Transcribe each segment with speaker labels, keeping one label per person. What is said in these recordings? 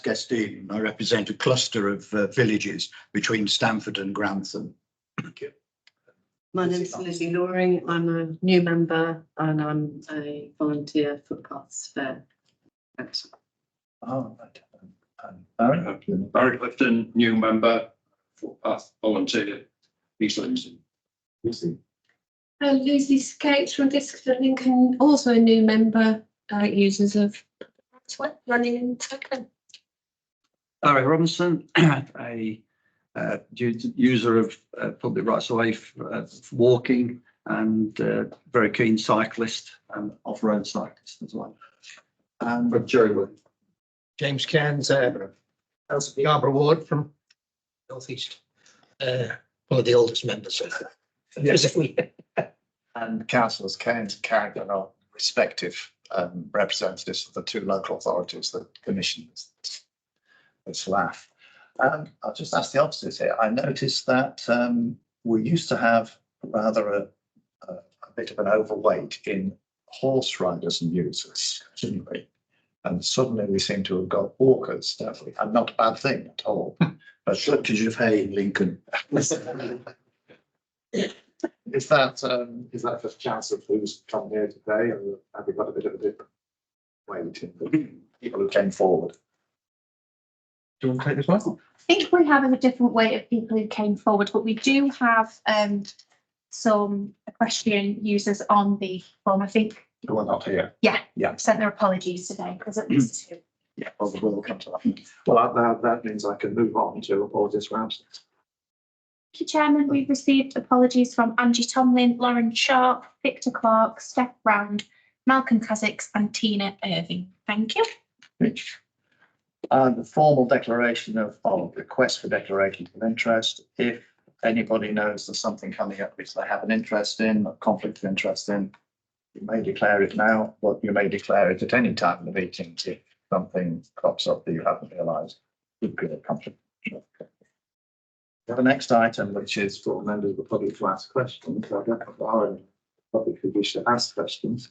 Speaker 1: Guestine. I represent a cluster of villages between Stamford and Grantham. Thank you.
Speaker 2: My name's Lizzie Loring. I'm a new member and I'm a volunteer footpaths fair. Thanks.
Speaker 3: Oh, right.
Speaker 4: Barry Clifton, new member, footpath volunteer, East Lincolnshire.
Speaker 5: Lucy Skates from Discford Lincoln, also a new member, users of running and cycling.
Speaker 6: Larry Robinson, a user of public rights of way for walking and very keen cyclist and off-road cyclist as well.
Speaker 3: And Joe.
Speaker 7: James Cairns, Yarborough Ward from North East. One of the oldest members of physically.
Speaker 3: And councillors Cairns and Carrigan are respective representatives of the two local authorities that commissioned this laugh. I'll just ask the opposite here. I noticed that we used to have rather a bit of an overweight in horse riders and users, didn't we? And suddenly we seem to have got walkers, don't we? And not a bad thing at all. But
Speaker 1: Shortage of hay in Lincoln.
Speaker 3: is that just chance of who's come here today, or have we got a bit of a different weight in the people who came forward?
Speaker 6: Do you want to take this one?
Speaker 8: I think we have a different weight of people who came forward, but we do have some equestrian users on the form. I think.
Speaker 3: Who are not here?
Speaker 8: Yeah.
Speaker 3: Yeah.
Speaker 8: Sent their apologies today. There's at least two.
Speaker 3: Yeah, well, we'll come to that. Well, that means I can move on to apologies for absence.
Speaker 8: Thank you, Chairman. We've received apologies from Angie Tomlin, Lauren Sharp, Victor Clark, Steph Round, Malcolm Kazix and Tina Irving. Thank you.
Speaker 3: Rich. The formal declaration of request for declaration of interest. If anybody knows there's something coming up which they have an interest in, a conflict of interest in, you may declare it now, but you may declare it at any time in the meeting if something crops up that you haven't realised would be a conflict. The next item, which is for members of the public to ask questions. I don't know if there are any public who wish to ask questions.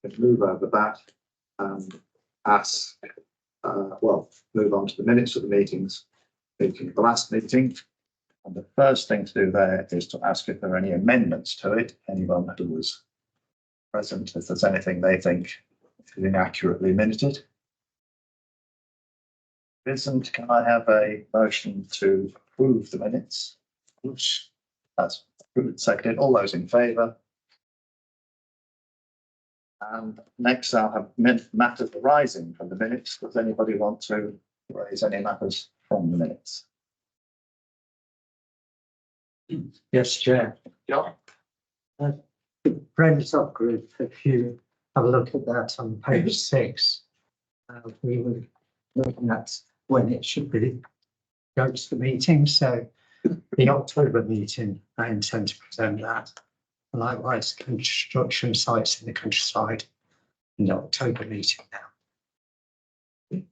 Speaker 3: Let's move over that and ask, move on to the minutes of the meeting, the last meeting. And the first thing to do there is to ask if there are any amendments to it. Anyone who was present, if there's anything they think is inaccurately minuted. Isn't, can I have a motion to approve the minutes? That's approved, seconded. All those in favour? And next I'll have matters arising from the minutes. Does anybody want to raise any matters from the minutes?
Speaker 9: Yes, Chair.
Speaker 3: John?
Speaker 9: Friends of group, if you have a look at that on page 6, we were looking at when it should be go to the meeting. So the October meeting, I intend to present that. Likewise, construction sites in the countryside in the October meeting now.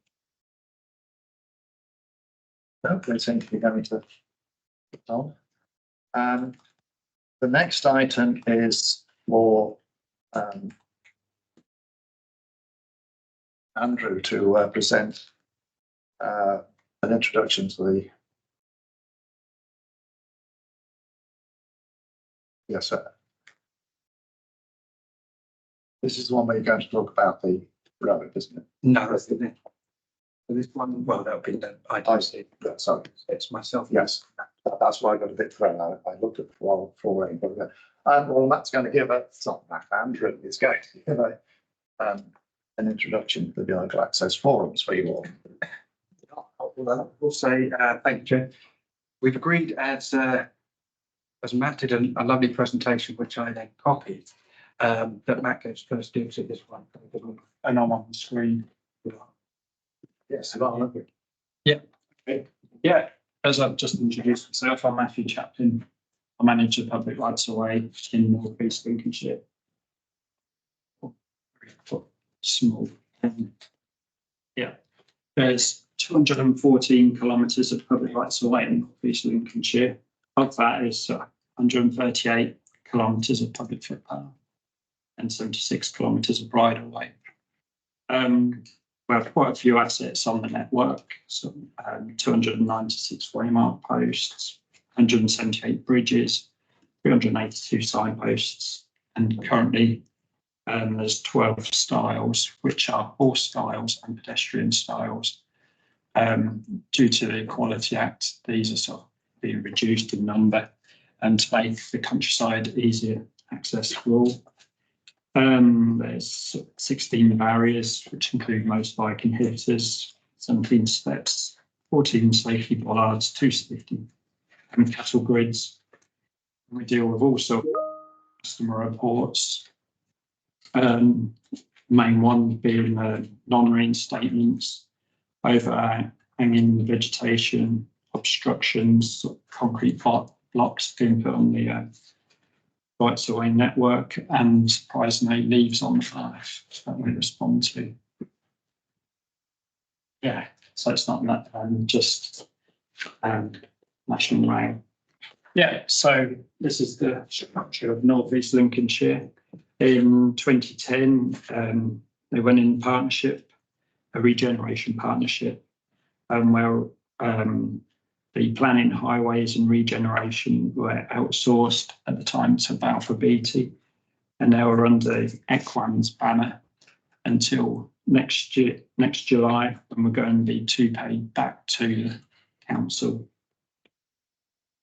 Speaker 3: No, they seem to be going to on. The next item is for Andrew to present an introduction to the. Yes, sir. This is the one where you're going to talk about the road, isn't it?
Speaker 6: No, that's it. This one, well, that would be the
Speaker 3: I see. Sorry,
Speaker 6: it's myself.
Speaker 3: yes, that's why I got a bit thrown. I looked at the full range. Well, Matt's going to give it's not Matt, Andrew is going to give an introduction to the local access forums for you all.
Speaker 6: We'll say thank you. We've agreed as Matt did a lovely presentation, which I then copied, that Matt gets first dibs at this one, and I'm on the screen.
Speaker 3: Yes,
Speaker 4: Yeah. Yeah, as I've just introduced myself, I'm Matthew Chaplin. I manage the public rights of way in North East Lincolnshire. Small. Yeah, there's 214 kilometres of public rights of way in North East Lincolnshire. Of that is 138 kilometres of public footpath and 76 kilometres of bridle way. we have quite a few assets on the network, so 296 waymark posts, 178 bridges, 382 signposts, and currently there's 12 stiles, which are horse stiles and pedestrian stiles. Due to the Equality Act, these are sort of being reduced in number and to make the countryside easier access for all. There's 16 barriers, which include motorbike inhibitors, 17 steps, 14 safety bollards, 2 safety and cattle grids. And we deal with also customer reports. Main one being non-reinstatements, overhanging vegetation, obstructions, concrete blocks being put on the rights of way network, and surprisingly leaves on the path that we respond to. Yeah, so it's not that just National Rail. Yeah, so this is the structure of North East Lincolnshire. In 2010, they went in partnership, a regeneration partnership, where the planning, highways and regeneration were outsourced at the time to Balfour Beatty, and they were under Equans banner until next July, when we're going to be paid back to the council.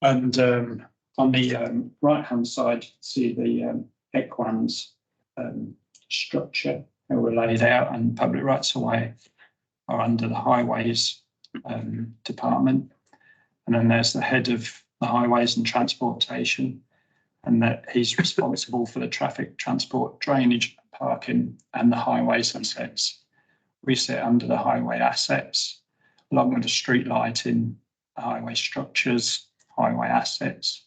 Speaker 4: And on the right-hand side, you see the Equans structure that were laid out, and public rights of way are under the highways department. And then there's the head of the highways and transportation, and that he's responsible for the traffic, transport, drainage, parking, and the highways assets. We sit under the highway assets, along with the street lighting, the highway structures, highway assets,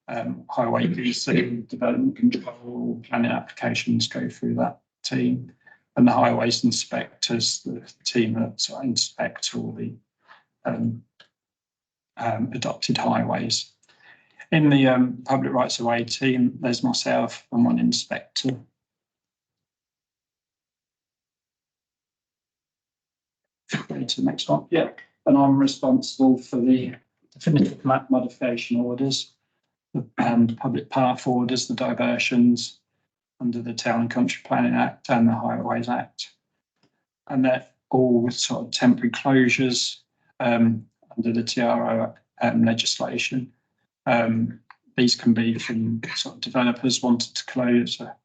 Speaker 4: highway VC, development control, planning applications go through that team, and the highways inspectors, the team that inspect all the adopted highways. In the public rights of way team, there's myself and one inspector. Go to the next one. Yeah, and I'm responsible for the definitive map modification orders, the public path orders, the diversions under the Town and Country Planning Act and the Highways Act, and they're all sort of temporary closures under the TRO legislation. These can be from sort of developers wanted to close a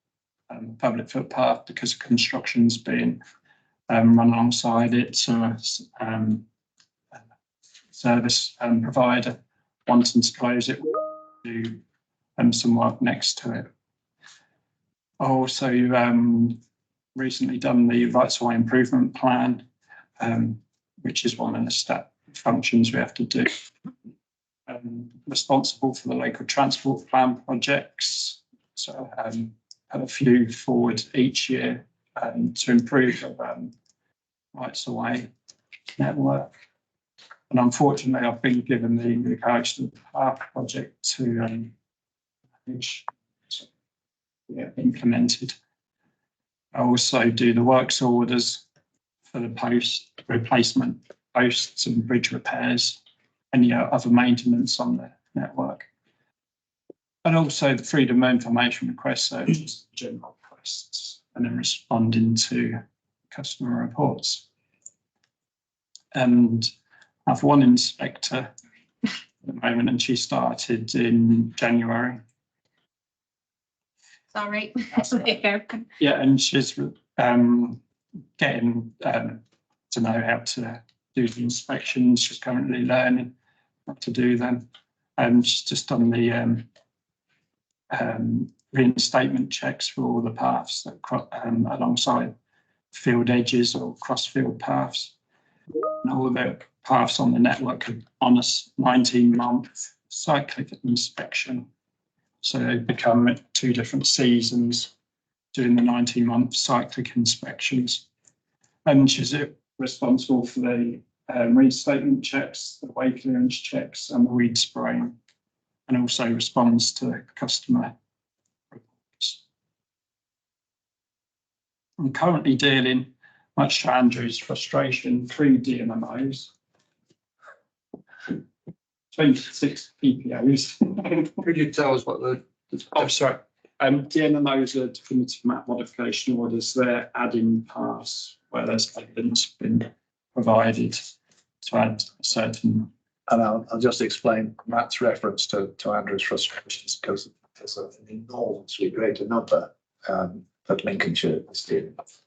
Speaker 4: public footpath because of construction's being run alongside it, so service provider wanting to close it, do some work next to it. Also, recently done the rights of way improvement plan, which is one of the stat functions we have to do. Responsible for the local transport plan projects, so have a few forward each year to improve the rights of way network. And unfortunately, I've been given the Coastal Path project to implemented. I also do the works orders for the post replacement posts and bridge repairs, any other maintenance on the network. And also the freedom of information requests, so just general requests, and then responding to customer reports. And I have one inspector at the moment, and she started in January.
Speaker 8: Sorry.
Speaker 4: Yeah, and she's getting to know how to do the inspections. She's currently learning how to do them. She's just done the reinstatement checks for all the paths that alongside field edges or cross-field paths. And all the paths on the network are on a 19-month cyclic inspection. So they become 2 different seasons doing the 19-month cyclic inspections. And she's responsible for the reinstatement checks, the way clearance checks, and the weed spraying, and also responds to customer reports. I'm currently dealing much to Andrew's frustration, 3 DMMOs, 26 PPOs.
Speaker 6: Could you tell us what the?
Speaker 4: Oh, sorry. DMMOs are definitive map modification orders. They're adding paths where there's evidence been provided to add a certain.
Speaker 3: And I'll just explain Matt's reference to Andrew's frustrations because there's an enormously greater number that Lincolnshire is dealing with.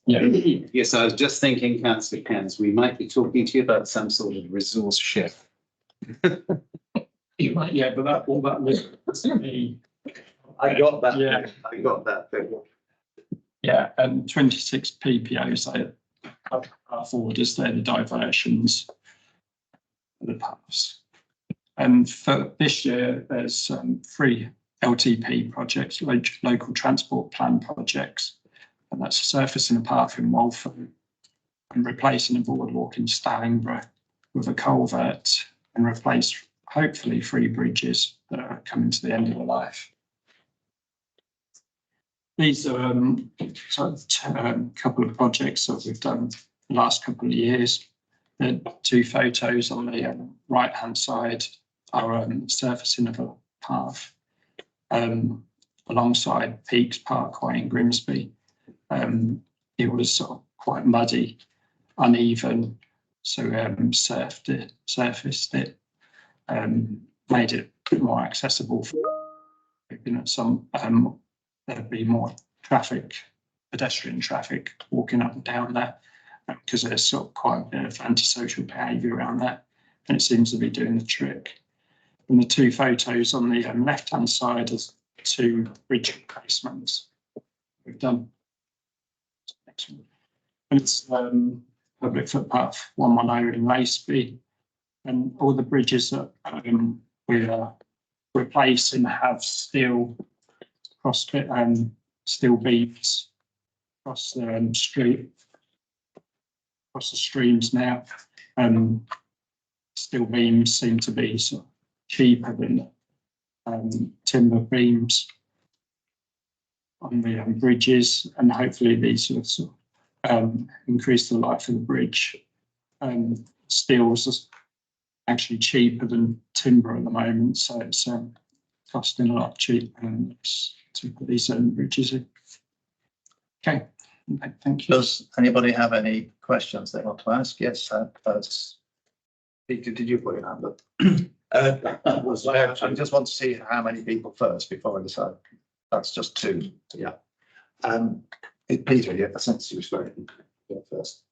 Speaker 4: Yeah.
Speaker 10: Yes, I was just thinking, Councillor Cairns, we might be talking to you about some sort of resource shift.
Speaker 4: You might, yeah, but that all that lists me.
Speaker 3: I got that.
Speaker 4: Yeah.
Speaker 3: I got that.
Speaker 4: Yeah, and 26 PPOs, they are orders, they're the diversions of the paths. And for this year, there's 3 LTP projects, local transport plan projects, and that's surfacing a path in Waltham and replacing a boardwalk in Stallingborough with a culvert and replace hopefully 3 bridges that are coming to the end of their life. These are a couple of projects that we've done the last couple of years. The 2 photos on the right-hand side are surfacing of a path alongside Peaks Parkway in Grimsby. It was sort of quite muddy, uneven, so surfaced it, made it more accessible for some. There'd be more traffic, pedestrian traffic walking up and down there because there's sort of quite a bit of antisocial behaviour around there, and it seems to be doing the trick. And the 2 photos on the left-hand side is 2 bridge replacements we've done. Next one. And it's public footpath 110 in Laceby, and all the bridges that we're replacing have steel crossbit and steel beams across the street, across the streams now. Steel beams seem to be sort of cheaper than timber beams on the bridges, and hopefully these sort of increase the life of the bridge. Steel's is actually cheaper than timber at the moment, so it's costing a lot cheaper to put these bridges in. Okay, thank you.
Speaker 3: Does anybody have any questions they want to ask? Yes, Peter, did you put your hand up? I just want to see how many people first before I decide. That's just 2. Yeah. Peter, yeah, I sense you were swearing first.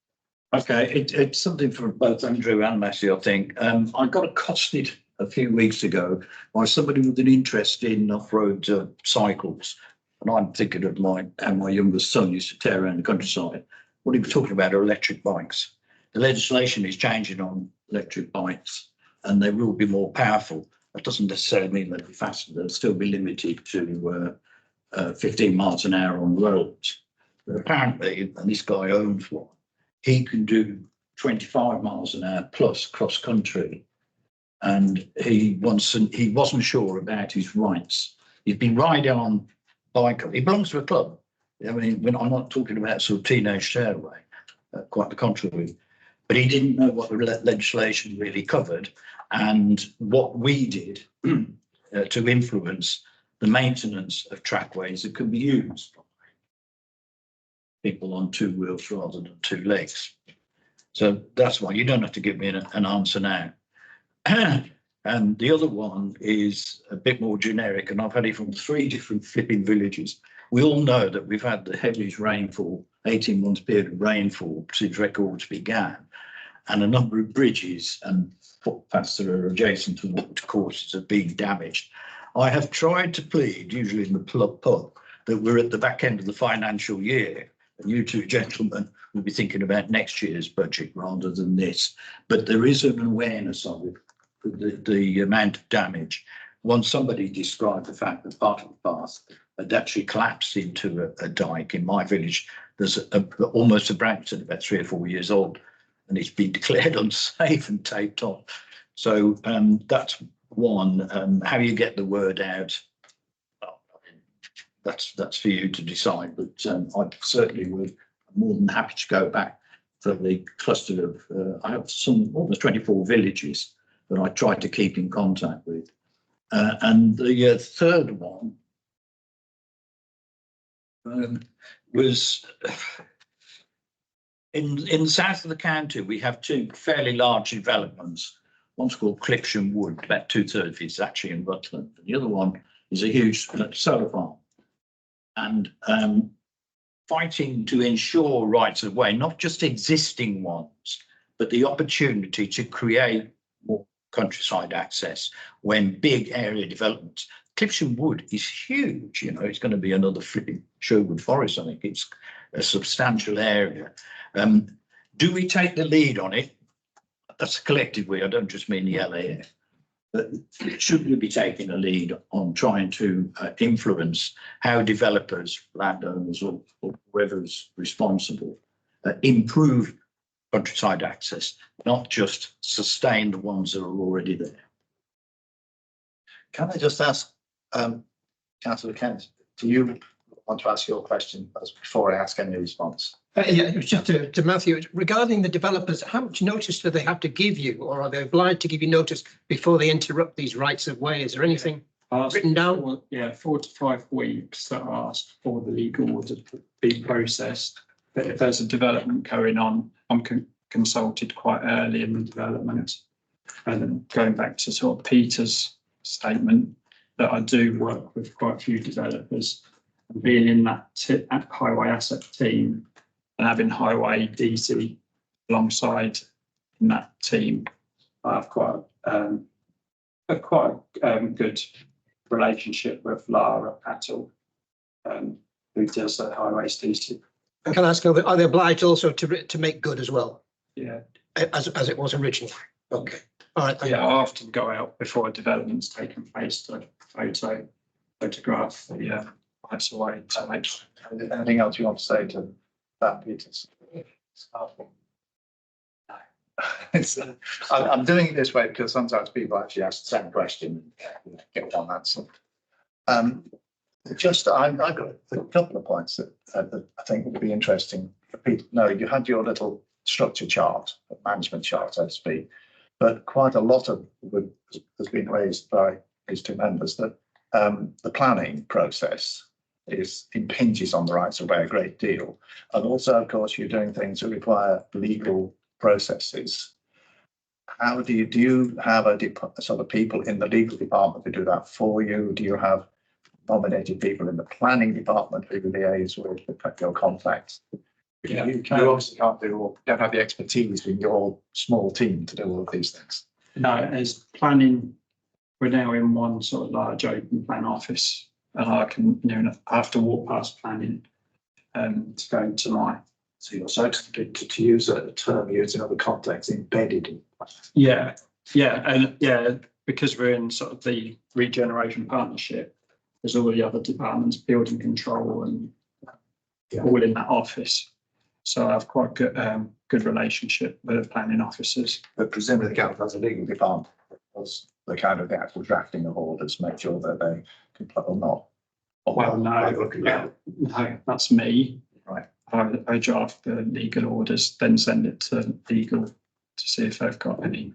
Speaker 1: Okay, it's something for both Andrew and Matthew, I think. I got accosted a few weeks ago by somebody with an interest in off-road cycles. And I'm thinking of my youngest son used to tear around the countryside. What he was talking about are electric bikes. The legislation is changing on electric bikes and they will be more powerful. That doesn't necessarily mean they'll be faster. They'll still be limited to 15 miles an hour on roads. But apparently, and this guy owns one, he can do 25 miles an hour plus cross country. And he wasn't sure about his rights. He'd been riding on bike. He belongs to a club. I mean, when I'm not talking about sort of teenage stairway, quite the contrary. But he didn't know what the legislation really covered and what we did to influence the maintenance of trackways that could be used by people on 2 wheels rather than 2 legs. So that's why you don't have to give me an answer now. And the other one is a bit more generic, and I've had it from 3 different flipping villages. We all know that we've had the heaviest rainfall, 18-month period of rainfall since records began, and a number of bridges and footpaths that are adjacent to water courses have been damaged. I have tried to plead, usually in the pub, that we're at the back end of the financial year, and you 2 gentlemen will be thinking about next year's budget rather than this. But there is an awareness of it, the amount of damage. Once somebody described the fact that part of the path had actually collapsed into a dike in my village. There's almost a branch that's about 3 or 4 years old, and it's been declared unsafe and taped on. So that's one. How you get the word out, well, that's for you to decide. But I certainly would more than happy to go back for the cluster of, I have some almost 24 villages that I tried to keep in contact with. And the third one was in the south of the county. We have two fairly large developments. One's called Clipsham Wood, about 2/3 of it's actually in Rutland. And the other one is a huge solar farm. And fighting to ensure rights of way, not just existing ones, but the opportunity to create more countryside access when big area developments. Clipsham Wood is huge, you know, it's going to be another flipping Sherwood Forest. I think it's a substantial area. Do we take the lead on it? That's a collective we, I don't just mean the LAF. But should we be taking a lead on trying to influence how developers, landowners, or whoever's responsible improve countryside access, not just sustain the ones that are already there?
Speaker 3: Can I just ask, Councillor Kent, do you want to ask your question before I ask any response?
Speaker 7: Yeah, it was just to Matthew, regarding the developers, how much notice do they have to give you, or are they obliged to give you notice before they interrupt these rights of way? Is there anything written down?
Speaker 4: Yeah, 4 to 5 weeks that are asked for the legal order to be processed. But if there's a development going on, I'm consulted quite early in the development. And then going back to sort of Peter's statement, that I do work with quite a few developers, and being in that highway asset team and having highway DC alongside in that team, I have quite a good relationship with Lara Pattle, who does the highways DC.
Speaker 7: And can I ask, are they obliged also to make good as well,
Speaker 4: Yeah,
Speaker 7: as it was originally? Okay, all right.
Speaker 4: yeah. I often go out before a development's taken place to photograph the rights away to make.
Speaker 3: Anything else you want to say to that, Peters? I'm doing it this way because sometimes people actually ask the same question and get one answer. I've got a couple of points that I think would be interesting for people. No, you had your little structure chart, management chart, so to speak, but quite a lot of has been raised by these two members that the planning process impinges on the rights of way a great deal, and also, of course, you're doing things that require legal processes. How do you have a sort of people in the legal department to do that for you? Do you have nominated people in the planning department who liaise with your contacts?
Speaker 4: Yeah,
Speaker 3: you obviously don't have the expertise in your small team to do all of these things.
Speaker 4: No, as planning, we're now in one sort of large open plan office, and I can, I have to walk past planning to go into my.
Speaker 3: So you're so to use a term used in other contexts, embedded in.
Speaker 4: Yeah, and because we're in sort of the regeneration partnership, there's all the other departments, building control, and all in that office. So I have quite good relationship with the planning officers.
Speaker 3: But presumably the council has a legal department, does the kind of the actual drafting of orders, make sure that they comply or not.
Speaker 4: Well, no, that's me.
Speaker 3: Right.
Speaker 4: I draft the legal orders, then send it to legal to see if they've got any.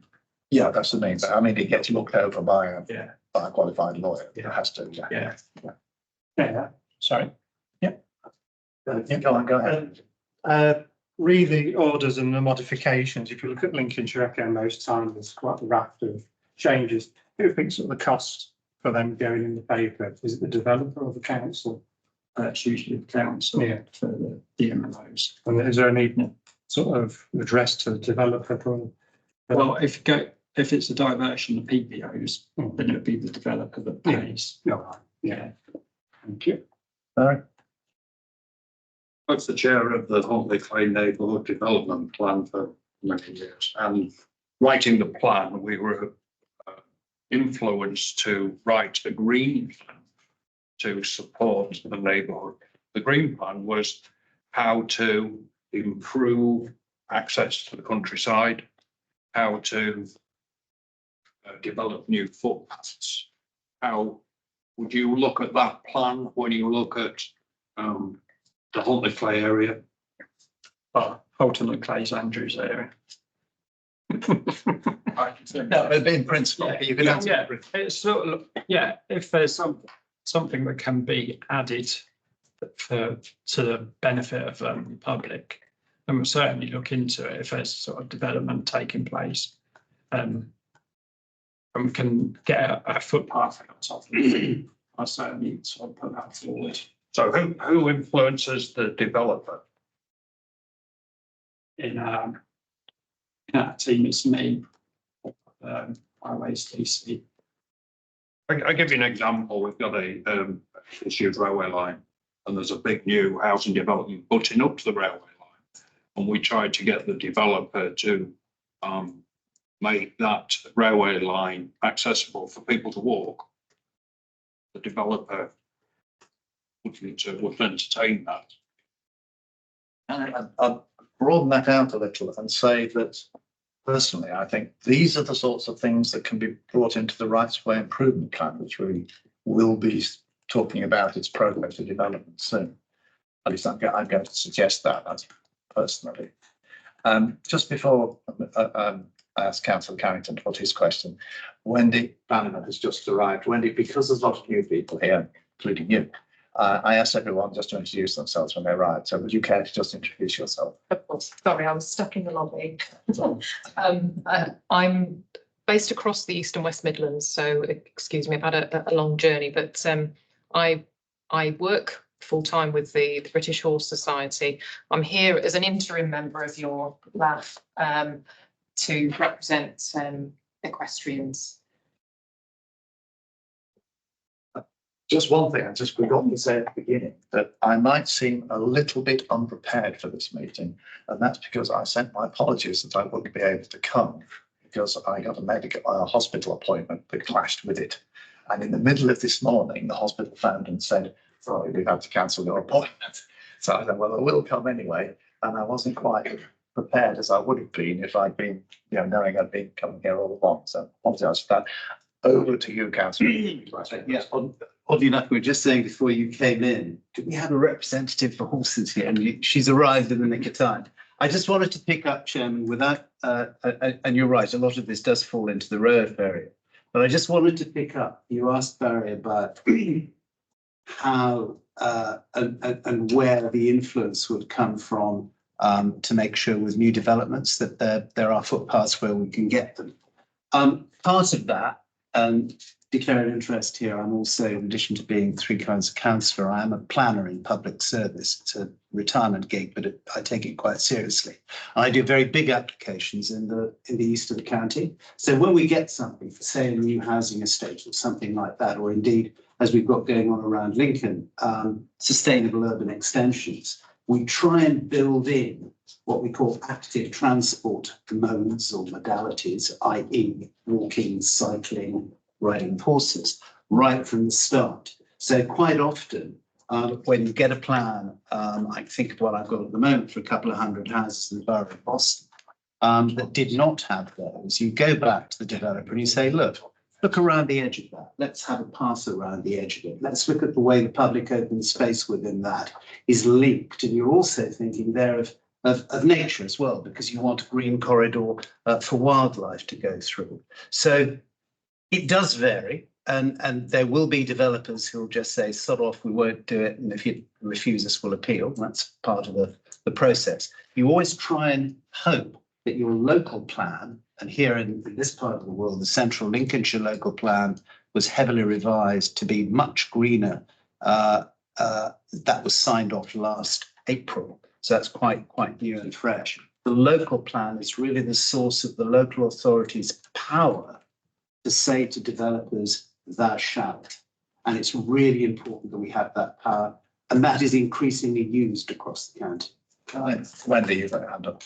Speaker 3: Yeah, that's the main thing. I mean, it gets looked over by a qualified lawyer.
Speaker 4: Yeah.
Speaker 3: It has to.
Speaker 4: Yeah. Sorry.
Speaker 3: Go on, go ahead.
Speaker 11: Read the orders and the modifications. If you look at Lincolnshire, again, most times there's quite a raft of changes. Who thinks of the cost for them going in the paper? Is it the developer or the council?
Speaker 4: It's usually the council for the DMLOs.
Speaker 11: And is there any sort of address to the developer?
Speaker 4: Well, if it's a diversion of PPOs, then it would be the developer that pays.
Speaker 11: Yeah. Thank you.
Speaker 3: Barry?
Speaker 12: I was the chair of the Huntley Clay Neighbourhood Development Plan for many years, and writing the plan, we were influenced to write a green plan to support the neighbourhood. The green plan was how to improve access to the countryside, how to develop new footpaths. How would you look at that plan when you look at the Huntley Clay area?
Speaker 4: Holton and Clays Andrews area.
Speaker 3: No, but in principle, you can answer.
Speaker 4: Yeah, it's sort of, yeah, if there's something that can be added to the benefit of the public, then we'll certainly look into it if there's sort of development taking place. And we can get a footpath on top of it. I certainly sort of put that forward.
Speaker 12: So who influences the developer?
Speaker 4: In that team, it's me, Highways DC.
Speaker 12: I give you an example. We've got a issued railway line, and there's a big new housing development butting up to the railway line, and we tried to get the developer to make that railway line accessible for people to walk. The developer wouldn't entertain that.
Speaker 3: And I'd broaden that out a little and say that personally, I think these are the sorts of things that can be brought into the rights of way improvement plan, which we will be talking about its progress of development soon. At least I'm going to suggest that as personally. Just before I ask Councillor Carrington to put his question, Wendy Bannerman has just arrived. Wendy, because there's a lot of new people here, including you, I asked everyone just to introduce themselves when they arrived. So would you care to just introduce yourself?
Speaker 13: Of course. Sorry, I was stuck in the lobby. I'm based across the East and West Midlands, so excuse me, I've had a long journey, but I work full-time with the British Horse Society. I'm here as an interim member of your LAF to represent equestrians.
Speaker 3: Just one thing, I just forgot to say at the beginning, that I might seem a little bit unprepared for this meeting, and that's because I sent my apologies that I wouldn't be able to come because I got a hospital appointment that clashed with it. And in the middle of this morning, the hospital phoned and said, sorry, we've had to cancel your appointment. So I said, well, I will come anyway. And I wasn't quite prepared as I would have been if I'd been, knowing I'd been coming here all along. So I apologise for that. Over to you, Councillor.
Speaker 10: Yeah, oddly enough, we were just saying before you came in, do we have a representative for horses here? And she's arrived in the nick of time. I just wanted to pick up, Chairman, without, and you're right, a lot of this does fall into the road area. But I just wanted to pick up, you asked Barry about how and where the influence would come from to make sure with new developments that there are footpaths where we can get them. Part of that, declare an interest here, I'm also, in addition to being three kinds of councillor, I am a planner in public service. It's a retirement gig, but I take it quite seriously. I do very big applications in the east of the county. So when we get something for, say, a new housing estate or something like that, or indeed, as we've got going on around Lincoln, sustainable urban extensions, we try and build in what we call active transport modes or modalities, i.e. walking, cycling, riding horses, right from the start. So quite often, when you get a plan, I think of what I've got at the moment for a couple of hundred houses in the borough of Boston that did not have those, you go back to the developer and you say, look around the edge of that. Let's have a pass around the edge of it. Let's look at the way the public open space within that is linked. And you're also thinking there of nature as well, because you want a green corridor for wildlife to go through. So it does vary, and there will be developers who will just say, sod off, we won't do it, and if you refuse us, we'll appeal. That's part of the process. You always try and hope that your local plan, and here in this part of the world, the central Lincolnshire local plan was heavily revised to be much greener. That was signed off last April, so that's quite new and fresh. The local plan is really the source of the local authority's power to say to developers, thou shalt. And it's really important that we have that power, and that is increasingly used across the county.
Speaker 3: Wendy, you've got a hand up.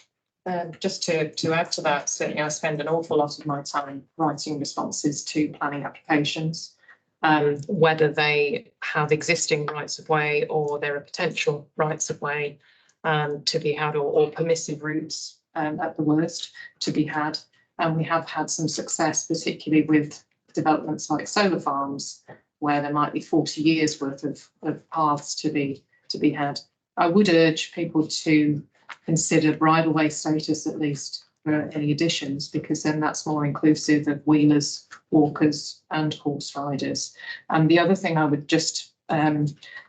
Speaker 13: Just to add to that, certainly I spend an awful lot of my time writing responses to planning applications, whether they have existing rights of way or there are potential rights of way to be had, or permissive routes at the worst to be had. And we have had some success, particularly with developments like solar farms, where there might be 40 years worth of paths to be had. I would urge people to consider bridle way status at least for any additions, because then that's more inclusive of wheelers, walkers and horse riders. And the other thing I would just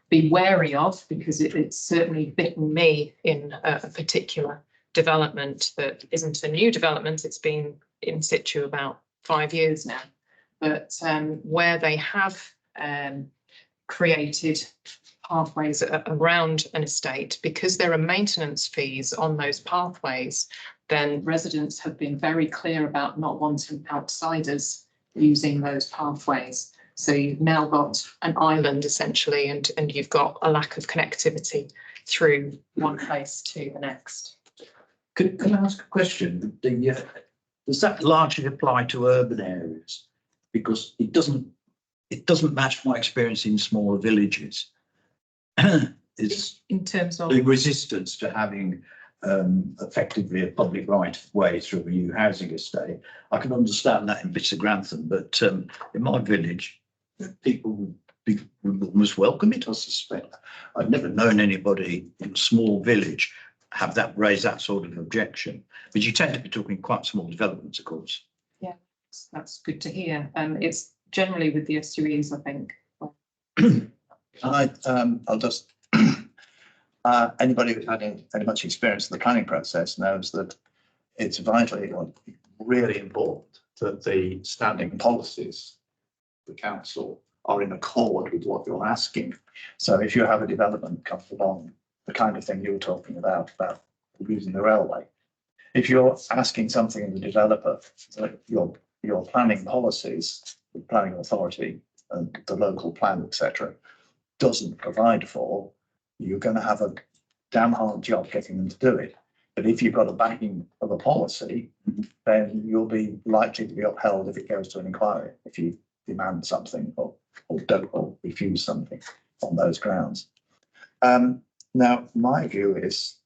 Speaker 13: be wary of, because it's certainly bitten me in a particular development that isn't a new development, it's been in situ about 5 years now, but where they have created pathways around an estate, because there are maintenance fees on those pathways, then residents have been very clear about not wanting outsiders using those pathways. So you've now got an island essentially, and you've got a lack of connectivity through one place to the next.
Speaker 1: Can I ask a question? Does that largely apply to urban areas? Because it doesn't match my experience in smaller villages. It's
Speaker 13: In terms of
Speaker 1: the resistance to having effectively a public right of way through a new housing estate. I can understand that in bits of Grantham, but in my village, people would almost welcome it, I suspect. I've never known anybody in a small village raise that sort of objection, but you tend to be talking quite small developments, of course.
Speaker 13: Yeah, that's good to hear. It's generally with the SUEs, I think.
Speaker 3: I'll just, anybody who's had any much experience in the planning process knows that it's vitally, really important that the standing policies of the council are in accord with what you're asking. So if you have a development comes along, the kind of thing you were talking about using the railway, if you're asking something in the developer that your planning policies, the planning authority and the local plan, etc., doesn't provide for, you're going to have a damn hard job getting them to do it. But if you've got a backing of a policy, then you'll be likely to be upheld if it goes to an inquiry, if you demand something or refuse something on those grounds. Now, my view is,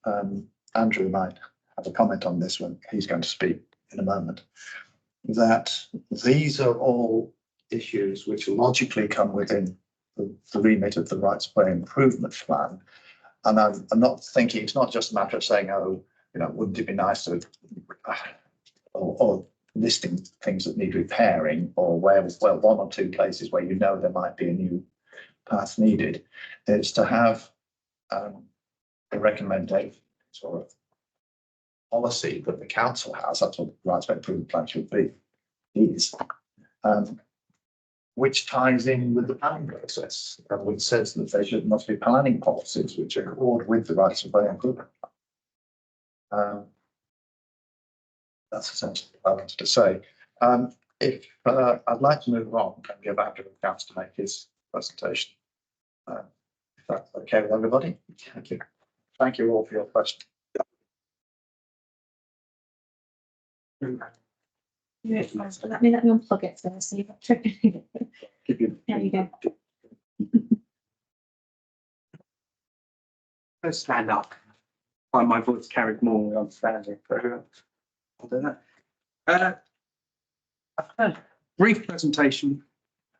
Speaker 3: Andrew might have a comment on this when he's going to speak in a moment, that these are all issues which logically come within the remit of the rights of way improvement plan. And I'm not thinking, it's not just a matter of saying, oh, wouldn't it be nice to, or listing things that need repairing, or where, well, one or two places where there might be a new path needed. It's to have a recommendation or a policy that the council has, that's what the rights of way improvement plan should be, which ties in with the planning process, and which says that there must be planning policies which accord with the rights of way improvement plan. That's essentially what I wanted to say. If I'd like to move on and go back to the council to make his presentation. If that's okay with everybody. Thank you. Thank you all for your questions.
Speaker 8: Let me unplug it first. So there you go.
Speaker 6: Let's stand up. Find my voice carried more on standing. I'll do that. A brief presentation,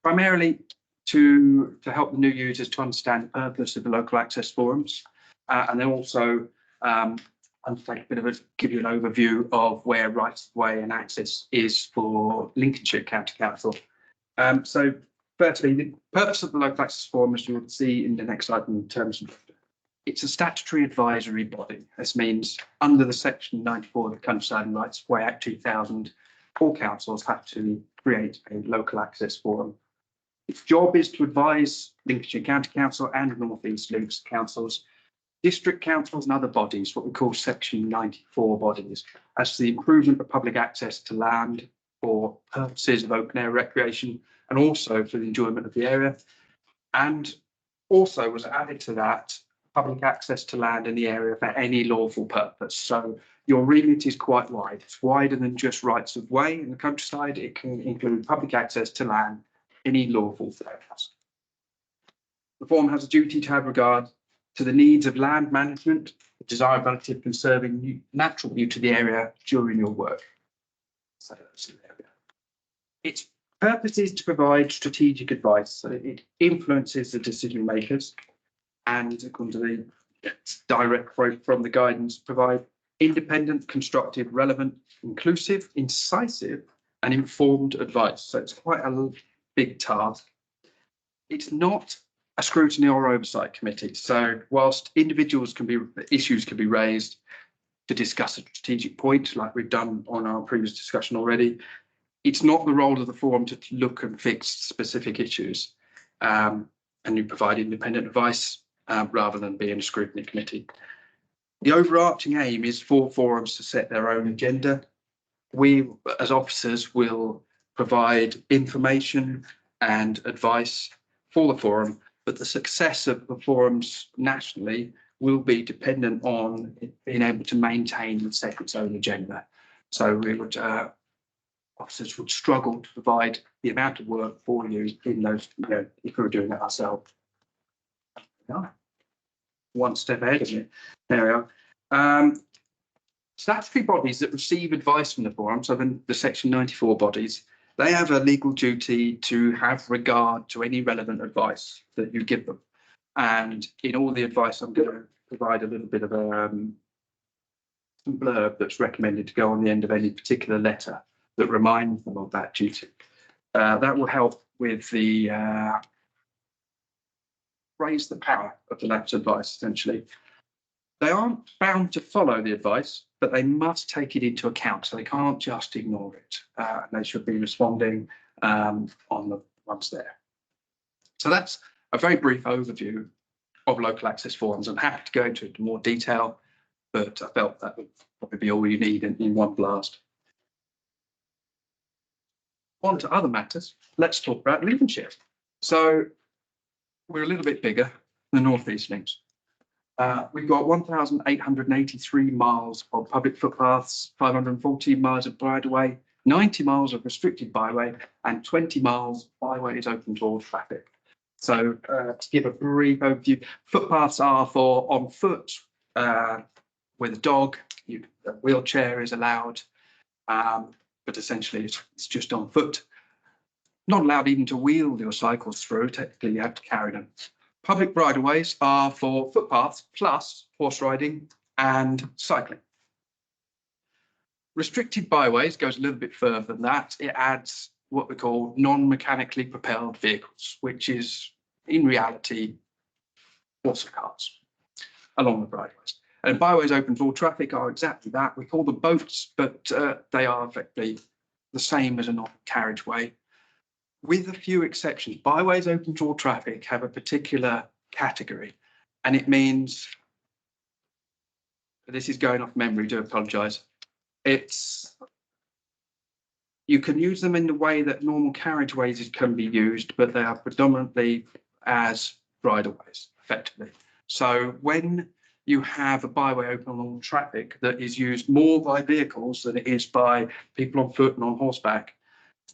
Speaker 6: primarily to help the new users to understand the purpose of the local access forums, and then also undertake give you an overview of where rights of way and access is for Lincolnshire County Council. So firstly, the purpose of the local access forum, as you will see in the next slide in terms of, it's a statutory advisory body. This means under the section 94 of the Countryside and Rights of Way Act 2000, all councils have to create a local access forum. Its job is to advise Lincolnshire County Council and North East Links councils, district councils and other bodies, what we call section 94 bodies, as to the improvement of public access to land for purposes of open air recreation and also for the enjoyment of the area. And also was added to that, public access to land in the area for any lawful purpose. So your remit is quite wide. It's wider than just rights of way in the countryside. It can include public access to land, any lawful purpose. The forum has a duty to have regard to the needs of land management, the desirability of conserving natural beauty of the area during your work. So its purpose is to provide strategic advice, so it influences the decision makers, and according to the direct quote from the guidance, provide independent, constructive, relevant, inclusive, incisive, and informed advice. So it's quite a big task. It's not a scrutiny or oversight committee. So whilst issues can be raised to discuss a strategic point, like we've done on our previous discussion already, it's not the role of the forum to look and fix specific issues. And you provide independent advice rather than being a scrutiny committee. The overarching aim is for forums to set their own agenda. We, as officers, will provide information and advice for the forum, but the success of the forums nationally will be dependent on it being able to maintain and set its own agenda. So we would, officers would struggle to provide the amount of work for you in those, if we were doing it ourselves. Yeah. One step ahead of me. There we are. Statutory bodies that receive advice from the forum, so the Section 94 bodies, they have a legal duty to have regard to any relevant advice that you give them. And in all the advice, I'm going to provide a little bit of a blurb that's recommended to go on the end of any particular letter that reminds them of that duty. That will help with the raise the power of the lecture advice, essentially. They aren't bound to follow the advice, but they must take it into account. So they can't just ignore it. And they should be responding on the ones there. So that's a very brief overview of local access forums. I'm happy to go into it in more detail, but I felt that would probably be all you need in one blast. On to other matters. Let's talk about Lincolnshire. So we're a little bit bigger than North East Links. We've got 1,883 miles of public footpaths, 514 miles of bridleway, 90 miles of restricted byway, and 20 miles byways open to all traffic. So to give a brief overview, footpaths are for on foot, with a dog, a wheelchair is allowed, but essentially it's just on foot. Not allowed even to wheel your cycles through, technically you have to carry them. Public bridleways are for footpaths plus horse riding and cycling. Restricted byways goes a little bit further than that. It adds what we call non-mechanically propelled vehicles, which is in reality horse carts along the bridleways. And byways open to all traffic are exactly that. We call them boats, but they are effectively the same as a normal carriageway. With a few exceptions, byways open to all traffic have a particular category, and it means, this is going off memory, do apologise. You can use them in the way that normal carriageways can be used, but they are predominantly as bridleways, effectively. So when you have a byway open along traffic that is used more by vehicles than it is by people on foot and on horseback,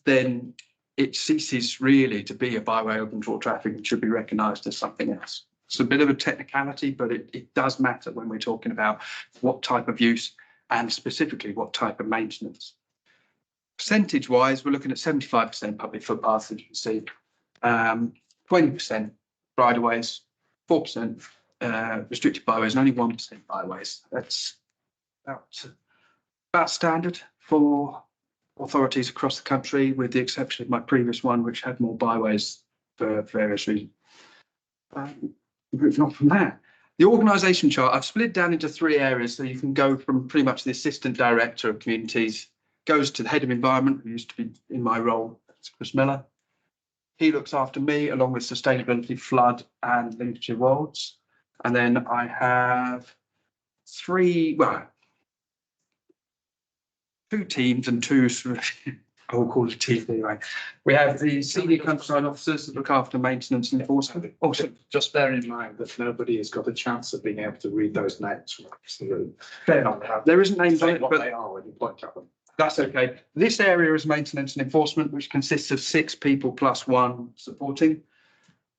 Speaker 6: then it ceases really to be a byway open to all traffic and should be recognised as something else. It's a bit of a technicality, but it does matter when we're talking about what type of use and specifically what type of maintenance. Percentage-wise, we're looking at 75% public footpaths, as you can see, 20% bridleways, 4% restricted byways, and only 1% byways. That's about standard for authorities across the country, with the exception of my previous one, which had more byways for various reasons. Moving on from that, the organisation chart, I've split down into 3 areas, so you can go from pretty much the Assistant Director of Communities, goes to the Head of Environment, who used to be in my role, Chris Miller. He looks after me, along with Sustainability, Flood and Lincolnshire Wards. And then I have 2 teams and 2 sort of, I will call it a team anyway. We have the senior countryside officers that look after maintenance and enforcement. Also,
Speaker 11: just bear in mind that nobody has got a chance of being able to read those names from across the room.
Speaker 6: fair enough. There isn't names on it,
Speaker 11: What
Speaker 6: but
Speaker 11: they are when you point at them.
Speaker 6: that's okay. This area is maintenance and enforcement, which consists of 6 people plus 1 supporting.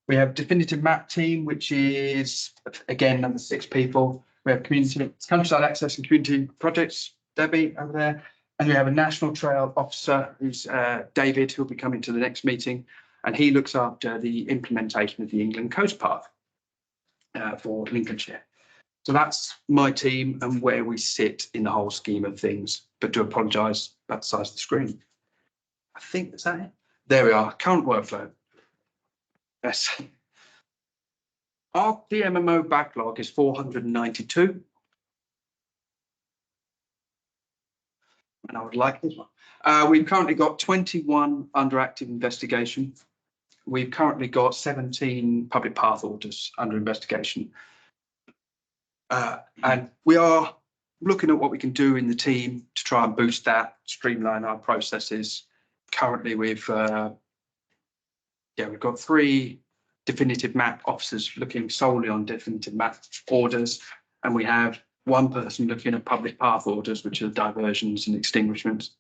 Speaker 6: We have definitive map team, which is again another 6 people. We have community countryside access and community projects, Debbie over there. And we have a national trail officer, who's David, who'll be coming to the next meeting, and he looks after the implementation of the England Coast Path for Lincolnshire. So that's my team and where we sit in the whole scheme of things, but do apologise about the size of the screen. I think that's it. There we are, current workflow. Yes. Our DMMO backlog is 492. And I would like this one. We've currently got 21 under active investigation. We've currently got 17 public path orders under investigation. And we are looking at what we can do in the team to try and boost that, streamline our processes. Currently, we've got 3 definitive map officers looking solely on definitive map orders, and we have 1 person looking at public path orders, which are diversions and extinguishments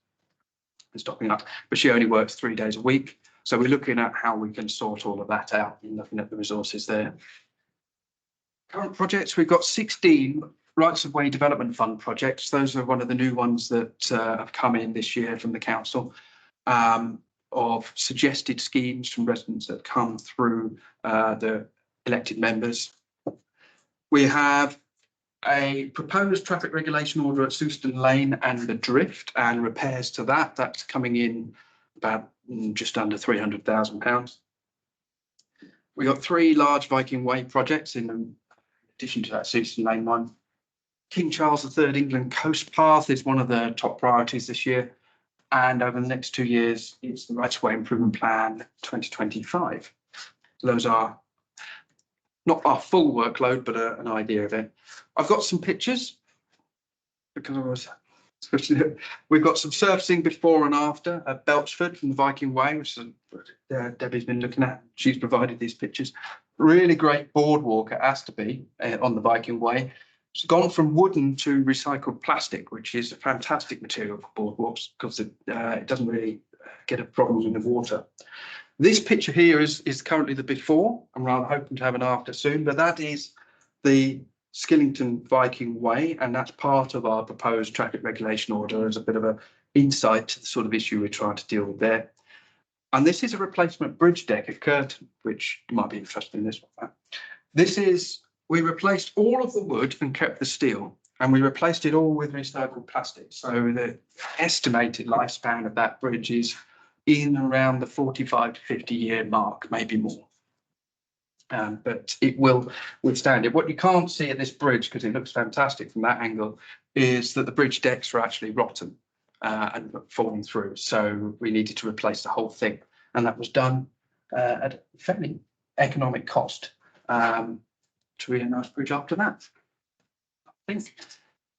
Speaker 6: and stopping up. But she only works 3 days a week, so we're looking at how we can sort all of that out and looking at the resources there. Current projects, we've got 16 Rights of Way Development Fund projects. Those are one of the new ones that have come in this year from the council, of suggested schemes from residents that come through the elected members. We have a proposed traffic regulation order at Souston Lane and the Drift and repairs to that. That's coming in about just under £300,000. We got 3 large Viking Way projects in addition to that Souston Lane one. King Charles III England Coast Path is one of the top priorities this year. And over the next 2 years, it's the Rights of Way Improvement Plan 2025. So those are not our full workload, but an idea of it. I've got some pictures because I was. We've got some surfacing before and after at Belchford from the Viking Way, which is, Debbie's been looking at. She's provided these pictures. Really great boardwalk at Asterby on the Viking Way. It's gone from wooden to recycled plastic, which is a fantastic material for boardwalks because it doesn't really get a problem in the water. This picture here is currently the before. I'm rather hoping to have an after soon, but that is the Skillington Viking Way, and that's part of our proposed traffic regulation order as a bit of an insight to the sort of issue we're trying to deal with there. And this is a replacement bridge deck at Curtin, which you might be interested in this one. We replaced all of the wood and kept the steel, and we replaced it all with recycled plastic. So the estimated lifespan of that bridge is in around the 45 to 50 year mark, maybe more. But it will withstand it. What you can't see at this bridge, because it looks fantastic from that angle, is that the bridge decks are actually rotten and falling through. So we needed to replace the whole thing. And that was done at a fairly economic cost. To be a nice bridge after that. I think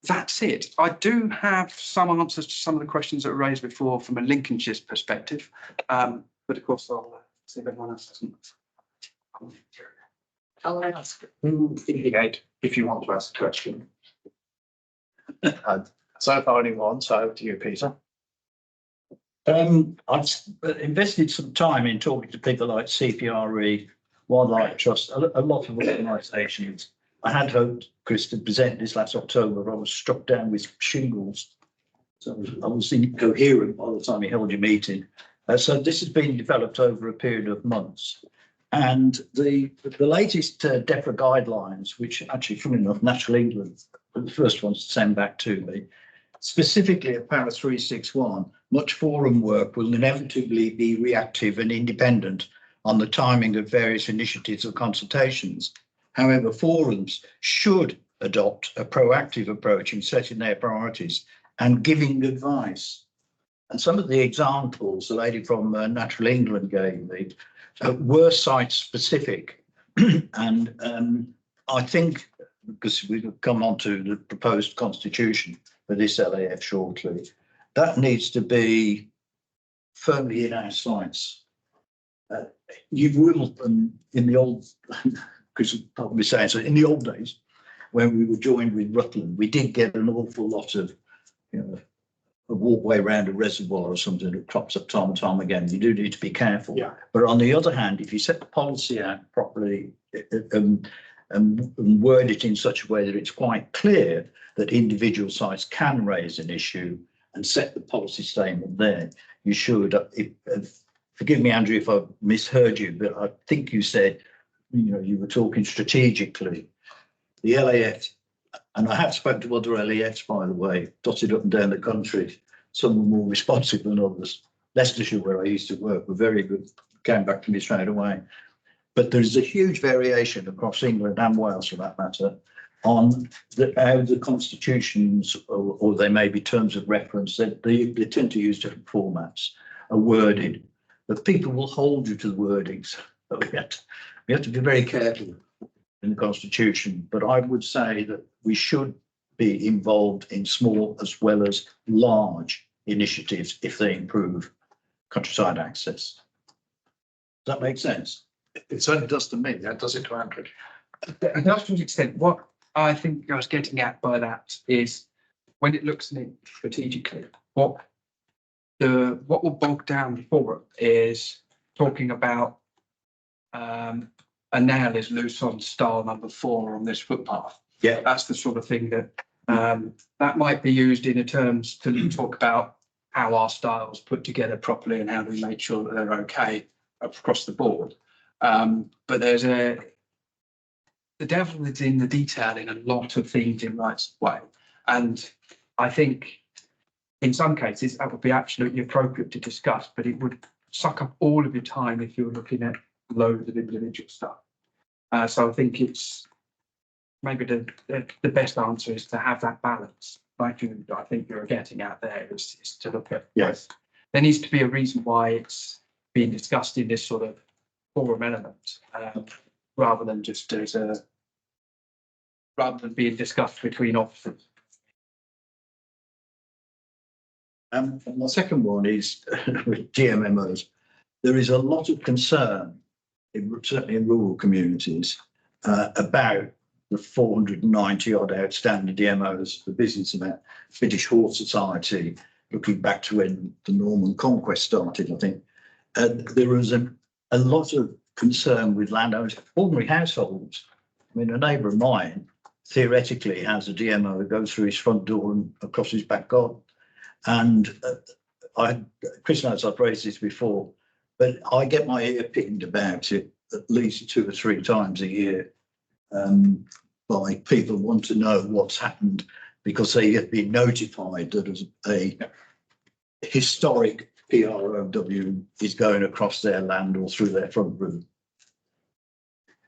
Speaker 6: that's it. I do have some answers to some of the questions that were raised before from a Lincolnshire perspective, but of course I'll see if anyone else doesn't.
Speaker 11: I'll ask who indicate if you want to ask a question.
Speaker 3: So far only one, so over to you, Peter.
Speaker 1: I've invested some time in talking to people like CPRE, Wildlife Trust, a lot of organisations. I had hoped, Chris, to present this last October, but I was struck down with shingles. So I was incoherent by the time he held your meeting. So this has been developed over a period of months. And the latest DEFRA guidelines, which actually, funny enough, Natural England were the first ones to send back to me, specifically at Para 361, much forum work will inevitably be reactive and independent on the timing of various initiatives or consultations. However, forums should adopt a proactive approach in setting their priorities and giving advice. And some of the examples the lady from Natural England gave me were site specific. And I think, because we'll come on to the proposed constitution for this LAF shortly, that needs to be firmly in our sights. You will, in the old, Chris will probably say so, in the old days, when we were joined with Rutland, we did get an awful lot of, a walkway around a reservoir or something that crops up time and time again. You do need to be careful.
Speaker 11: Yeah.
Speaker 1: But on the other hand, if you set the policy out properly and word it in such a way that it's quite clear that individual sites can raise an issue and set the policy statement there, you should, forgive me, Andrew, if I misheard you, but I think you said, you were talking strategically. The LAF And I have spoken to other LEFs, by the way, dotted up and down the country. Some were more responsive than others. Leicestershire, where I used to work, were very good, came back to me straight away. But there's a huge variation across England and Wales, for that matter, on how the constitutions, or they may be terms of reference, they tend to use different formats, are worded. But people will hold you to the wordings. But we have to be very careful in the constitution. But I would say that we should be involved in small as well as large initiatives if they improve countryside access. Does that make sense?
Speaker 3: It certainly does to me. That does it to Andrew.
Speaker 6: And that's to an extent, what I think I was getting at by that is when it looks at it strategically, what will bog down for it is talking about a nail is loose on stile number 4 on this footpath.
Speaker 1: Yeah.
Speaker 6: That's the sort of thing that that might be used in terms to talk about how our styles put together properly and how do we make sure that they're okay across the board. But there's the devil is in the detail in a lot of things in rights of way. And I think in some cases that would be absolutely appropriate to discuss, but it would suck up all of your time if you were looking at loads of individual stuff. So I think it's maybe the best answer is to have that balance. Like I think you're getting at there is to look at.
Speaker 1: Yes.
Speaker 6: There needs to be a reason why it's being discussed in this sort of forum element, rather than just as rather than being discussed between officers.
Speaker 1: And the second one is with GMMOs. There is a lot of concern, certainly in rural communities, about the 490 odd outstanding DMOs, the business about British Horse Society, looking back to when the Norman Conquest started, I think. There was a lot of concern with landowners, ordinary households. I mean, a neighbour of mine theoretically has a DMO that goes through his front door and across his back garden. And Chris knows I've raised this before, but I get my ear pinned about it at least 2 or 3 times a year by people who want to know what's happened because they have been notified that as a historic PROW is going across their land or through their front room.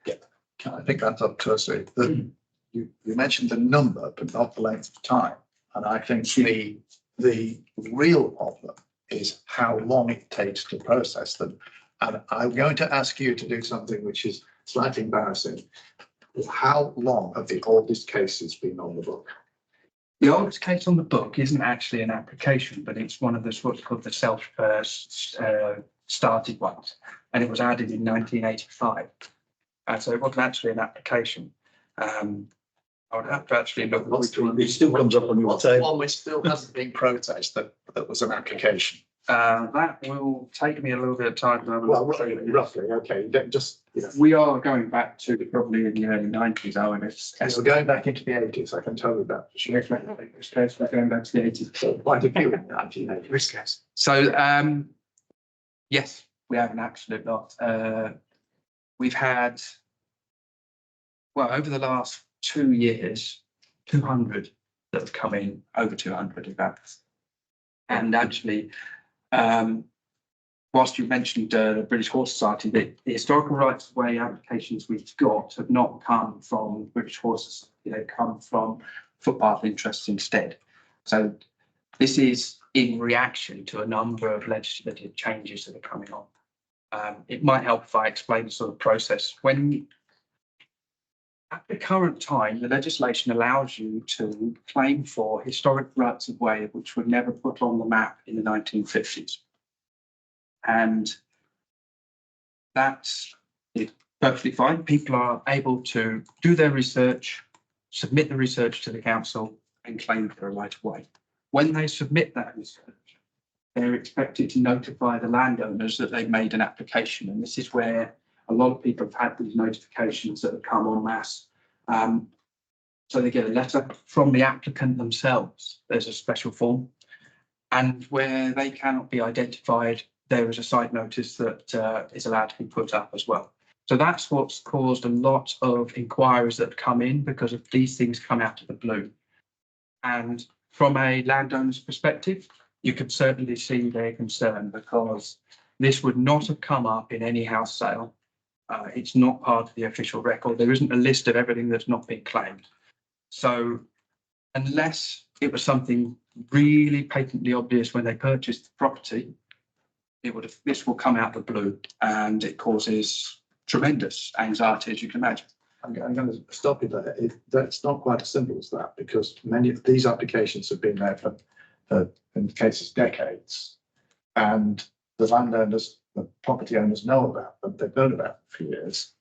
Speaker 3: Yeah, I think that's up to us. You mentioned the number, but not the length of time. And I think the real problem is how long it takes to process them. And I'm going to ask you to do something which is slightly embarrassing. How long have the oldest cases been on the book?
Speaker 6: The oldest case on the book isn't actually an application, but it's one of the what's called the self-started ones, and it was added in 1985. So it wasn't actually an application. I would have to actually look.
Speaker 1: It still comes up on your table.
Speaker 3: One which still hasn't been processed that was an application.
Speaker 6: That will take me a little bit of time to have a
Speaker 3: Well,
Speaker 6: look.
Speaker 3: roughly, okay. Just,
Speaker 6: We are going back to probably in the early 90s, Owen.
Speaker 3: we're going back into the 80s, I can tell you that.
Speaker 6: We're going back to the 80s.
Speaker 3: Quite a few in the 1980s.
Speaker 6: So, yes, we have an absolute lot. We've had, well, over the last 2 years, 200 that have come in, over 200 in fact. And actually, whilst you mentioned the British Horse Society, the historical rights of way applications we've got have not come from British Horse Society, they've come from footpath interests instead. So this is in reaction to a number of legislative changes that are coming on. It might help if I explain the sort of process. When at the current time, the legislation allows you to claim for historic rights of way which were never put on the map in the 1950s. And that's perfectly fine. People are able to do their research, submit the research to the council and claim for a right of way. When they submit that research, they're expected to notify the landowners that they've made an application. And this is where a lot of people have had these notifications that have come en masse. So they get a letter from the applicant themselves. There's a special form. And where they cannot be identified, there is a site notice that is allowed to be put up as well. So that's what's caused a lot of inquiries that have come in because of these things come out of the blue. And from a landowner's perspective, you can certainly see their concern because this would not have come up in any house sale. It's not part of the official record. There isn't a list of everything that's not been claimed. So unless it was something really patently obvious when they purchased the property, this will come out of the blue and it causes tremendous anxiety, as you can imagine.
Speaker 3: I'm going to stop you there. That's not quite as simple as that because many of these applications have been there for in cases, decades. And the landowners, the property owners know about them. They've known about them for years.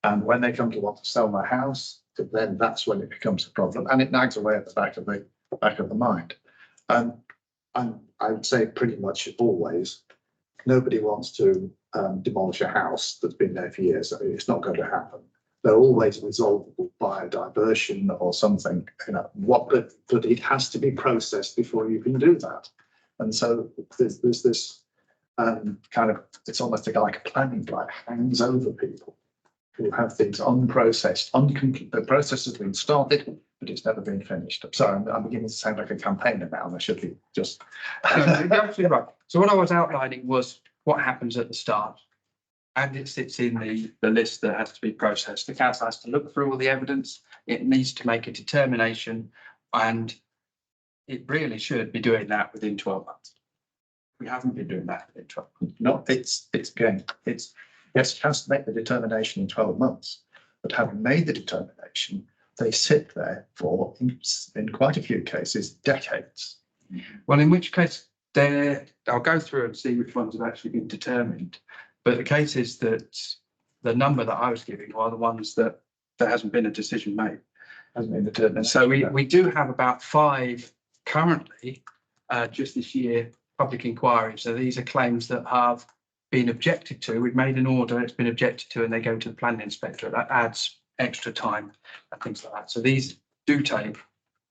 Speaker 3: And when they come to want to sell their house, then that's when it becomes a problem. And it nags away at the back of the mind. And I would say pretty much always, nobody wants to demolish a house that's been there for years. I mean, it's not going to happen. They're always resolvable by a diversion or something, but it has to be processed before you can do that. And so there's this kind of, it's almost like a planning blight hangs over people who have things unprocessed, the process has been started, but it's never been finished. I'm sorry, I'm beginning to sound like a campaigner now, and I should be just.
Speaker 6: No, you're absolutely right. So what I was outlining was what happens at the start. And it sits in the list that has to be processed. The council has to look through all the evidence. It needs to make a determination, and it really should be doing that within 12 months. We haven't been doing that within 12 months.
Speaker 3: No, yes, it has to make the determination in 12 months, but having made the determination, they sit there for, in quite a few cases, decades.
Speaker 6: Well, in which case, I'll go through and see which ones have actually been determined. But the case is that the number that I was giving are the ones that there hasn't been a decision made.
Speaker 3: Hasn't been determined.
Speaker 6: So we do have about 5 currently, just this year, public inquiries. So these are claims that have been objected to. We've made an order, it's been objected to, and they go to the planning inspector. That adds extra time and things like that. So these do take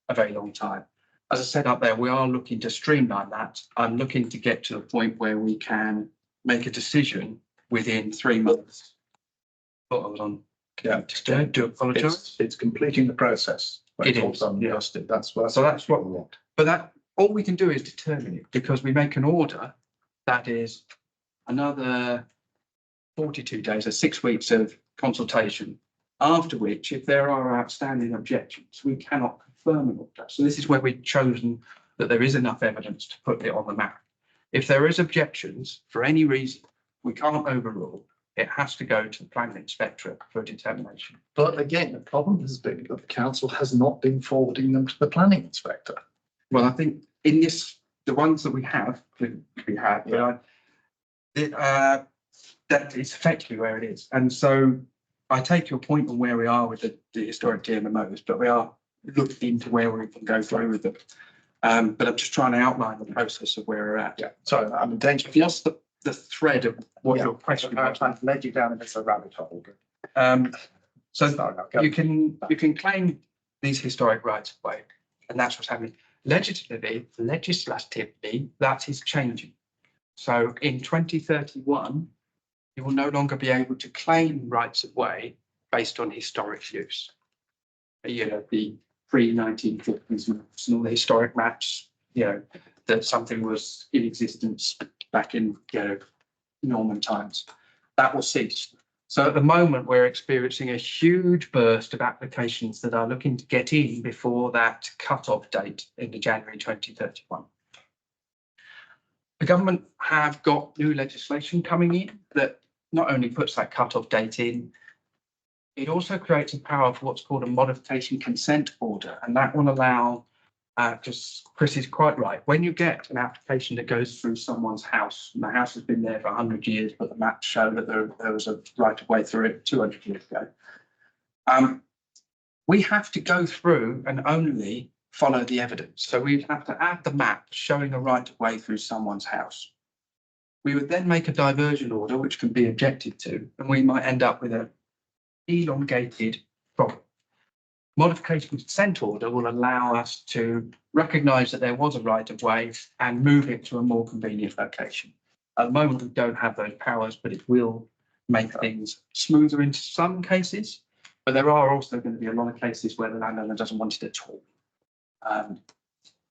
Speaker 6: a very long time. As I said up there, we are looking to streamline that. I'm looking to get to the point where we can make a decision within 3 months. Thought I was on.
Speaker 3: Yeah,
Speaker 6: do apologise.
Speaker 3: It's completing the process.
Speaker 6: It
Speaker 3: all
Speaker 6: is,
Speaker 3: done,
Speaker 6: yeah.
Speaker 3: dusted. That's what.
Speaker 6: So that's what we want. But that all we can do is determine it because we make an order that is another 42 days or 6 weeks of consultation. After which, if there are outstanding objections, we cannot confirm an order. So this is where we've chosen that there is enough evidence to put it on the map. If there is objections for any reason, we can't overrule. It has to go to the planning inspectorate for a determination.
Speaker 3: But again, the problem has been that the council has not been forwarding them to the planning inspector.
Speaker 6: Well, I think in this, the ones that we have, that is effectively where it is. And so I take your point on where we are with the historic DMMOs, but we are looking into where we can go through with them. But I'm just trying to outline the process of where we're at.
Speaker 3: Yeah. Sorry, I'm in danger.
Speaker 6: If you lost the thread of what your question was.
Speaker 3: I've led you down and it's a rabbit hole.
Speaker 6: So you can claim these historic rights of way, and that's what's happening. Legislatively, that is changing. So in 2031, you will no longer be able to claim rights of way based on historic use. You know, the pre-1950s maps and all the historic maps, you know, that something was in existence back in, you know, Norman times. That will cease. So at the moment, we're experiencing a huge burst of applications that are looking to get in before that cut-off date in January 2031. The government have got new legislation coming in that not only puts that cut-off date in, it also creates a power for what's called a modification consent order, and that will allow, because Chris is quite right, when you get an application that goes through someone's house, and the house has been there for 100 years, but the maps show that there was a right of way through it 200 years ago, we have to go through and only follow the evidence. So we'd have to add the map showing a right of way through someone's house. We would then make a diversion order, which can be objected to, and we might end up with an elongated problem. Modification consent order will allow us to recognise that there was a right of way and move it to a more convenient location. At the moment, we don't have those powers, but it will make things smoother in some cases, but there are also going to be a lot of cases where the landowner doesn't want it at all.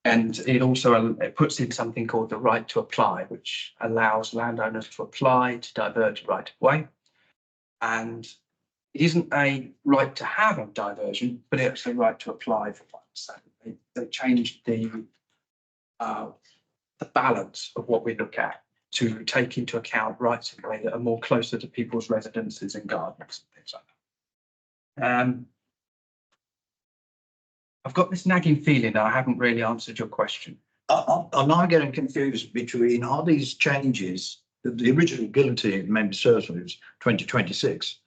Speaker 6: And it also it puts in something called the right to apply, which allows landowners to apply to divert a right of way. And it isn't a right to have a diversion, but it's a right to apply for one. So they changed the balance of what we look at to take into account rights of way that are more closer to people's residences and gardens and things like that. I've got this nagging feeling that I haven't really answered your question.
Speaker 1: I'm now getting confused between, are these changes, the original guillotine, maybe serves me, was 2026,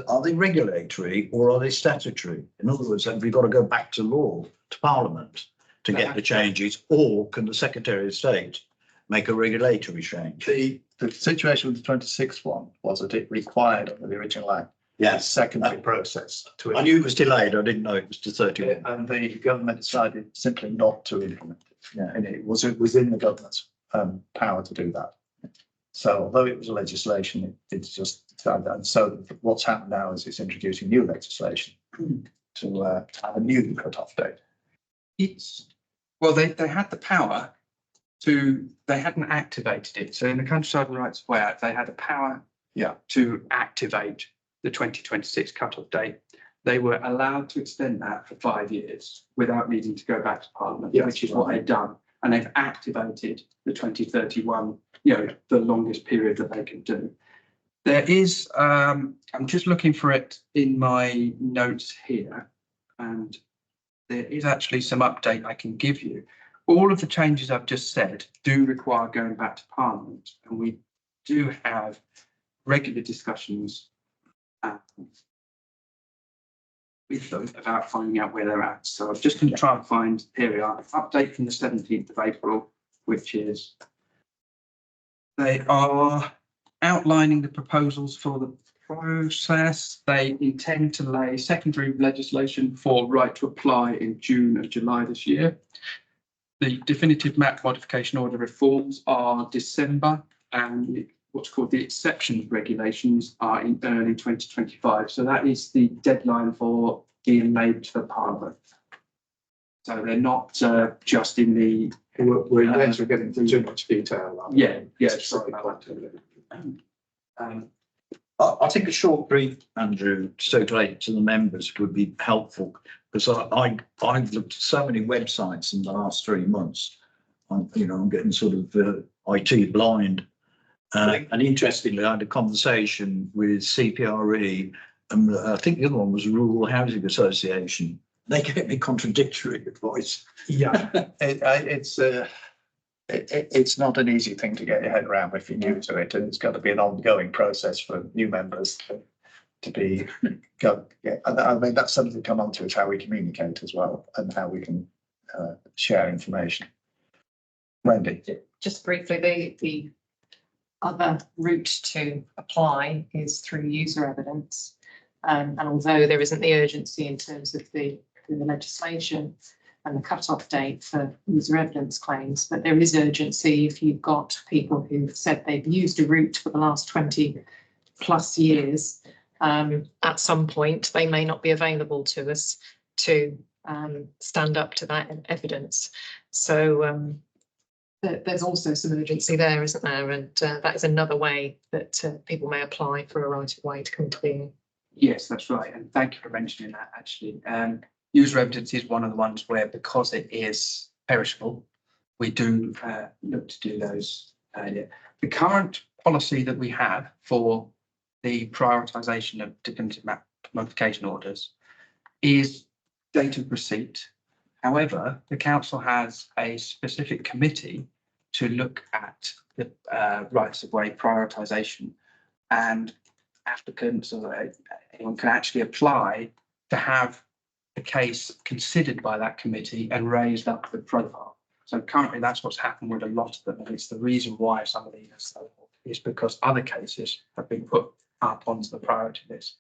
Speaker 1: are they regulatory or are they statutory? In other words, have we got to go back to law, to Parliament to get the changes, or can the Secretary of State make a regulatory change?
Speaker 3: The situation with the 26th one was that it required under the original act a secondary process to
Speaker 1: I knew it was delayed. I didn't know it was to 31.
Speaker 3: and the government decided simply not to implement it. Yeah, and it was within the government's power to do that. So although it was a legislation, it's just and so what's happened now is it's introducing new legislation to have a new cut-off date.
Speaker 6: Well, they had the power to, they hadn't activated it. So in the Countryside and Rights of Way Act, they had the power to activate the 2026 cut-off date. They were allowed to extend that for 5 years without needing to go back to Parliament, which is what they've done. And they've activated the 2031, the longest period that they can do. There is, I'm just looking for it in my notes here, and there is actually some update I can give you. All of the changes I've just said do require going back to Parliament, and we do have regular discussions with them about finding out where they're at. So I'm just going to try and find, here we are, update from the 17th of April, which is they are outlining the proposals for the process. They intend to lay secondary legislation for right to apply in June and July this year. The definitive map modification order reforms are December, and what's called the exceptions regulations are in early 2025. So that is the deadline for being made to the Parliament. So they're not just in the.
Speaker 3: We're actually getting into too much detail.
Speaker 6: Sorry about that.
Speaker 1: I think a short brief, Andrew, circulated to the members would be helpful, because I've looked at so many websites in the last 3 months. I'm getting sort of IT blind. And interestingly, I had a conversation with CPRE, and I think the other one was Rural Housing Association. They gave me contradictory advice.
Speaker 3: Yeah, it's not an easy thing to get your head around if you're new to it, and it's got to be an ongoing process for new members to be go. Yeah, I mean that's something to come on to, is how we communicate as well and how we can share information. Wendy,
Speaker 13: Just briefly, the other route to apply is through user evidence. And although there isn't the urgency in terms of the legislation and the cut-off date for user evidence claims, but there is urgency if you've got people who've said they've used a route for the last 20 plus years. At some point, they may not be available to us to stand up to that evidence. So there's also some urgency there, isn't there? And that is another way that people may apply for a right of way to come to being.
Speaker 6: Yes, that's right. And thank you for mentioning that, actually. User evidence is one of the ones where, because it is perishable, we do look to do those earlier. The current policy that we have for the prioritisation of definitive map modification orders is date of receipt. However, the council has a specific committee to look at the rights of way prioritisation, and applicants or anyone can actually apply to have the case considered by that committee and raised up the profile. So currently that's what's happened with a lot of them, and it's the reason why some of these are so is because other cases have been put up onto the priority list.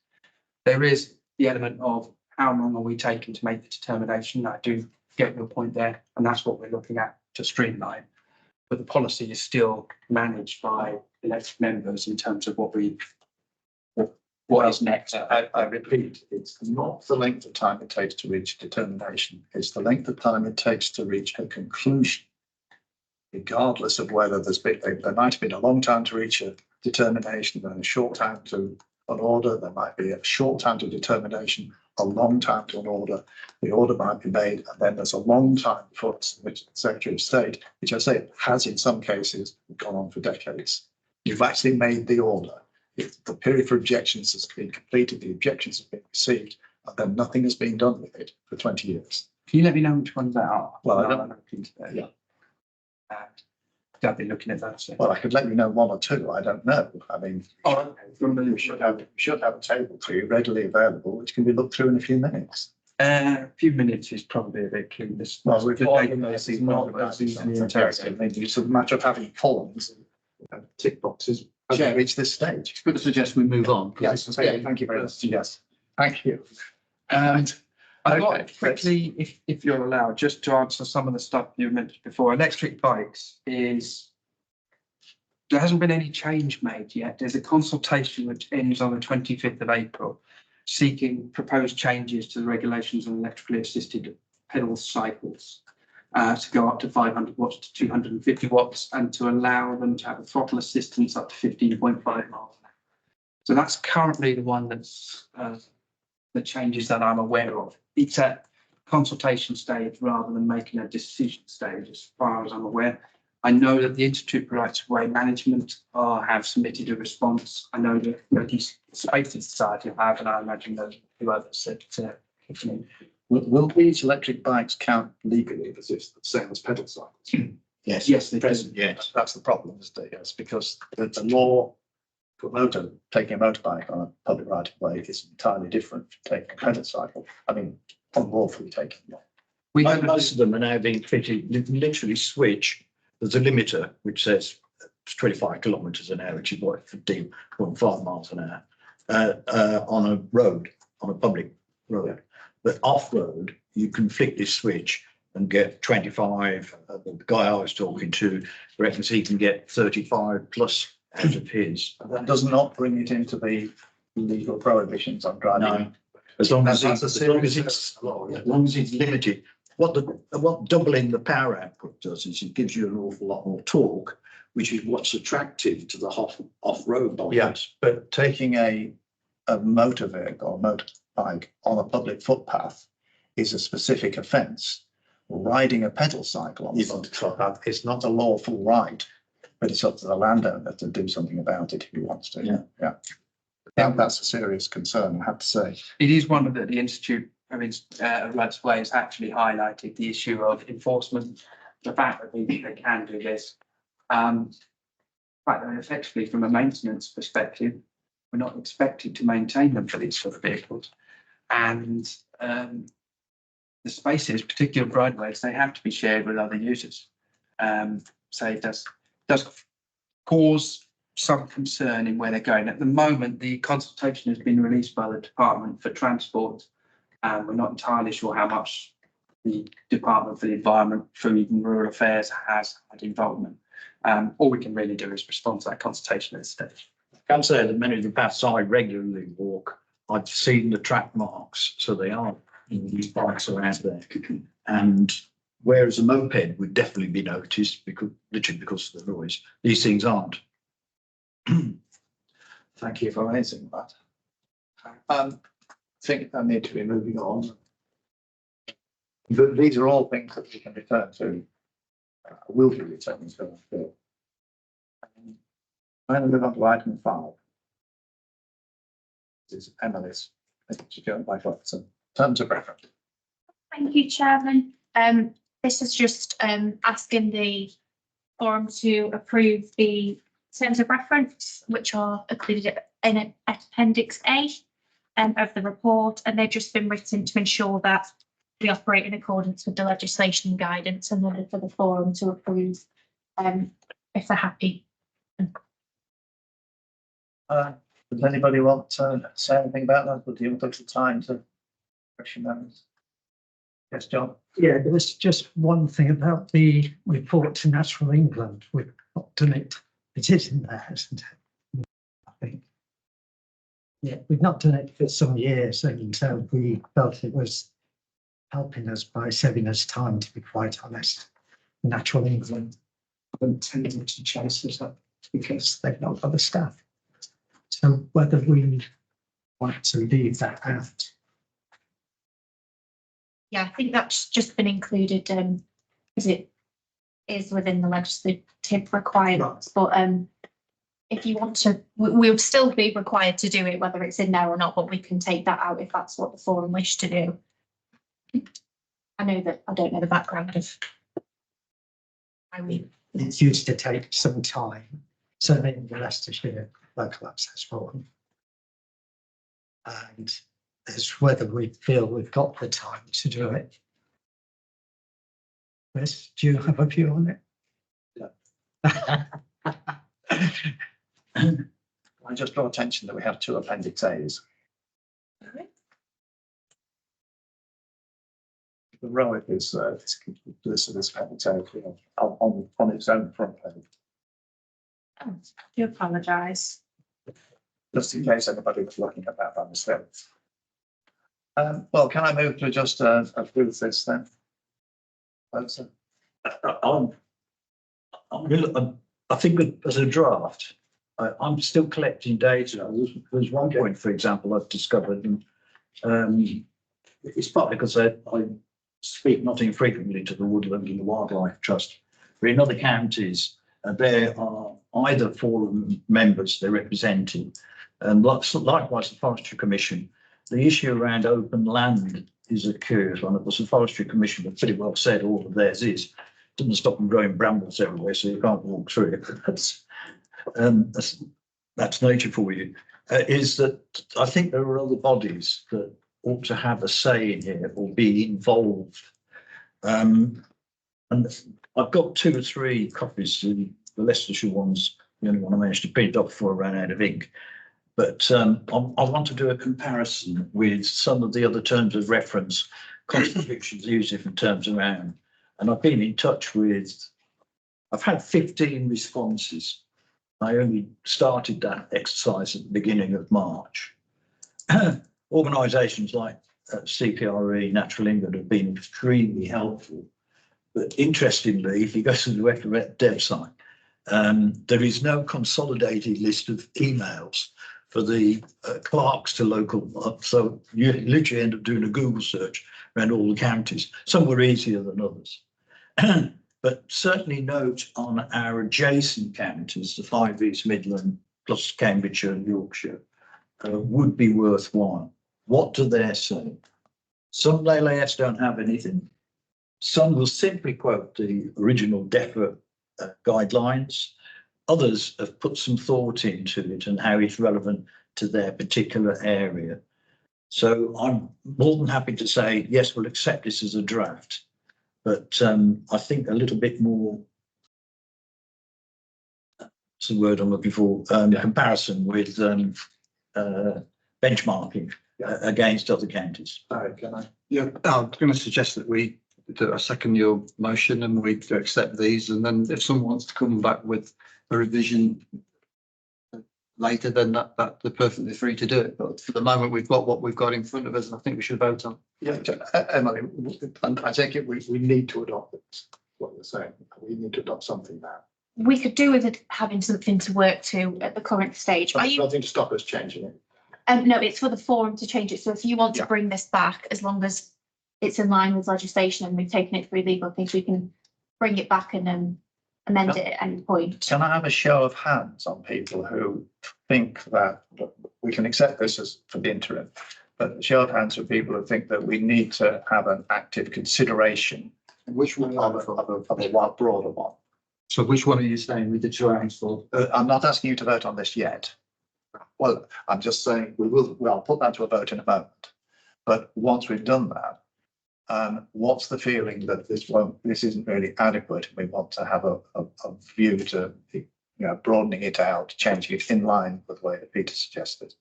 Speaker 6: There is the element of how long are we taking to make the determination. I do get your point there, and that's what we're looking at to streamline. But the policy is still managed by elected members in terms of what we what is next.
Speaker 3: I repeat, it's not the length of time it takes to reach determination, it's the length of time it takes to reach a conclusion. Regardless of whether there might have been a long time to reach a determination and a short time to an order, there might be a short time to determination, a long time to an order, the order might be made, and then there's a long time before it's submitted to the Secretary of State, which I say has in some cases gone on for decades. You've actually made the order. If the period for objections has been completed, the objections have been received, and then nothing has been done with it for 20 years.
Speaker 6: Can you let me know which ones that are?
Speaker 3: Well, I
Speaker 6: No,
Speaker 3: don't-
Speaker 6: I'm looking today.
Speaker 3: Yeah.
Speaker 6: I'll be looking at those.
Speaker 3: Well, I could let you know one or two, I don't know. I mean,
Speaker 6: Oh, from the
Speaker 3: we should have a table to you readily available, which can be looked through in a few minutes.
Speaker 6: A few minutes is probably a bit clean. This
Speaker 3: Well, we've
Speaker 6: the
Speaker 3: got
Speaker 6: database is not as easily interrogated.
Speaker 3: Maybe it's a matter of having columns and tick boxes as we
Speaker 10: Chair.
Speaker 3: reach this stage.
Speaker 10: Could I suggest we move on?
Speaker 3: Yes, thank you very much. Yes, thank you.
Speaker 6: I'd like
Speaker 3: Okay,
Speaker 6: quickly, if you're allowed, just to answer some of the stuff you mentioned before. Electric bikes is, there hasn't been any change made yet. There's a consultation which ends on the 25th of April, seeking proposed changes to the regulations on electrically assisted pedal cycles to go up to 500 watts to 250 watts and to allow them to have a throttle assistance up to 15.5 miles an hour. So that's currently the one that's the changes that I'm aware of. It's at consultation stage rather than making a decision stage, as far as I'm aware. I know that the Institute for Rights of Way Management have submitted a response. I know that the Space Society have, and I imagine those two others that
Speaker 3: Will these electric bikes count legally as it's the same as pedal cycles?
Speaker 1: Yes.
Speaker 6: Yes, they do.
Speaker 3: Present, yes, that's the problem, isn't it? Yes, because the law for taking a motorbike on a public right of way is entirely different from taking a pedal cycle. I mean, unlawfully taking one.
Speaker 6: We have
Speaker 1: Most of them are now being fitted, literally switch. There's a limiter which says 25 kilometres an hour, which is what, 15.5 miles an hour, on a road, on a public road. But off-road, you can flick this switch and get 25. The guy I was talking to reckons he can get 35 plus out of his.
Speaker 3: That does not bring it into the legal prohibitions on driving.
Speaker 1: No, as long as
Speaker 3: That's a
Speaker 1: it's, as long as
Speaker 3: serious
Speaker 1: it's, as long as it's limited. What doubling the power output does is it gives you an awful lot more torque, which is what's attractive to the off-road bikes.
Speaker 3: Yes, but taking a motor vehicle or motorbike on a public footpath is a specific offence. Riding a pedal cycle on a public footpath is not a lawful right, but it's up to the landowner to do something about it if he wants to. Yeah. That's a serious concern, I have to say.
Speaker 6: It is one of the Institute of Rights of Way has actually highlighted the issue of enforcement, the fact that they can do this. But effectively, from a maintenance perspective, we're not expected to maintain them for these sort of vehicles. And the spaces, particularly roadways, they have to be shared with other users. So it does cause some concern in where they're going. At the moment, the consultation has been released by the Department for Transport. We're not entirely sure how much the Department for the Environment, Food and Rural Affairs has had involvement. All we can really do is respond to that consultation at this stage.
Speaker 1: I can say that many of the paths I regularly walk, I've seen the track marks, so they are, these bikes are out there. And whereas a moped would definitely be noticed literally because of the noise, these things aren't.
Speaker 3: Thank you for raising that. I think I need to be moving on. But these are all things that we can return to. I will be returning to. I'm going to move on to item 5. This is Emily's. Terms of reference.
Speaker 8: Thank you, Chairman. This is just asking the forum to approve the terms of reference, which are included in Appendix A of the report, and they've just been written to ensure that we operate in accordance with the legislation and guidance, and then for the forum to approve if they're happy.
Speaker 3: Does anybody want to say anything about that? Or do you want the time to question those? Yes, John.
Speaker 9: Yeah, there's just one thing about the report to Natural England. We've not done it. It is in there, isn't it? I think. Yeah, we've not done it for some years, and we felt it was helping us by saving us time, to be quite honest. Natural England haven't tended to chase us up because they've not got the staff. So whether we want to leave that out.
Speaker 8: Yeah, I think that's just been included, because it is within the legislative requirements, but, if you want to, we would still be required to do it, whether it's in there or not, but we can take that out if that's what the forum wish to do. I know that, I don't know the background of. I mean,
Speaker 9: It's used to take some time, certainly in the Leicestershire Local Access Forum. And it's whether we feel we've got the time to do it. Chris, do you have a view on it?
Speaker 3: I just draw attention that we have 2 Appendix A's. The ROIC is listed as Appendix A on its own front page,
Speaker 8: I do apologise.
Speaker 3: just in case anybody was looking at that by mistake. Well, can I move to just approve this then?
Speaker 1: I think as a draft, I'm still collecting data. There's one point, for example, I've discovered, and it's partly because I speak not infrequently to the Woodland and the Wildlife Trust. But in other counties, there are either forum members they're representing, and likewise the Forestry Commission. The issue around open land is a curious one. Of course, the Forestry Commission have pretty well said all of theirs is. Doesn't stop them growing brambles everywhere, so you can't walk through it. That's nature for you. Is that I think there are other bodies that ought to have a say in here or be involved. And I've got 2 or 3 copies. The Leicestershire one's the only one I managed to print off before I ran out of ink. But I want to do a comparison with some of the other terms of reference. Constitutions use different terms around. And I've been in touch with, I've had 15 responses. I only started that exercise at the beginning of March. Organisations like CPRE, Natural England have been extremely helpful. But interestingly, if you go to the website, there is no consolidated list of emails for the clerks to local. So you literally end up doing a Google search around all the counties. Some were easier than others. But certainly note on our adjacent counties, the 5 East Midland plus Cambridgeshire and Yorkshire, would be worthwhile. What do they say? Some LAS don't have anything. Some will simply quote the original DEFRA guidelines. Others have put some thought into it and how it's relevant to their particular area. So I'm more than happy to say, yes, we'll accept this as a draft. But I think a little bit more, what's the word I'm looking for, comparison with benchmarking against other counties.
Speaker 3: Can I?
Speaker 12: Yeah, I'm going to suggest that we do a second your motion and we do accept these. And then if someone wants to come back with a revision later, then they're perfectly free to do it. But for the moment, we've got what we've got in front of us, and I think we should vote on.
Speaker 3: Yeah, Emily, and I take it we need to adopt it, what you're saying. We need to adopt something now.
Speaker 8: We could do with it having something to work to at the current stage. Are you?
Speaker 3: Nothing to stop us changing it.
Speaker 8: No, it's for the forum to change it. So if you want to bring this back, as long as it's in line with legislation and we've taken it through legal things, we can bring it back and amend it at any point.
Speaker 3: Can I have a show of hands on people who think that we can accept this as for the interim, but a show of hands for people who think that we need to have an active consideration
Speaker 12: Which one?
Speaker 3: of a broader one?
Speaker 12: So which one are you saying with the 2 hands for?
Speaker 3: I'm not asking you to vote on this yet. Well, I'm just saying we'll put that to a vote in a moment. But once we've done that, what's the feeling that this isn't really adequate? We want to have a view to broadening it out, changing it in line with the way that Peter suggested.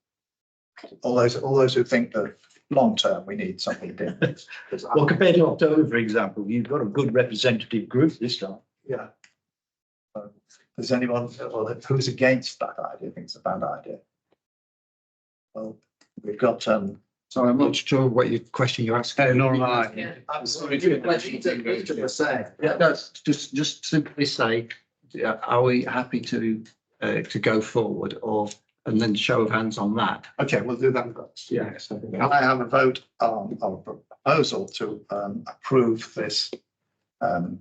Speaker 3: All those who think that long term we need something different.
Speaker 1: Well, compared to October, for example, you've got a good representative group this time.
Speaker 3: Yeah. Does anyone who's against that idea think it's a bad idea? Well, we've got,
Speaker 6: So I'm not sure what your question you're asking.
Speaker 3: nor am I.
Speaker 2: Yeah.
Speaker 3: I'm sorry.
Speaker 7: Yeah, that's just simply say, are we happy to go forward, or, and then show of hands on that?
Speaker 3: Okay, we'll do that first.
Speaker 7: Yes.
Speaker 3: Can I have a vote on a proposal to approve this? I've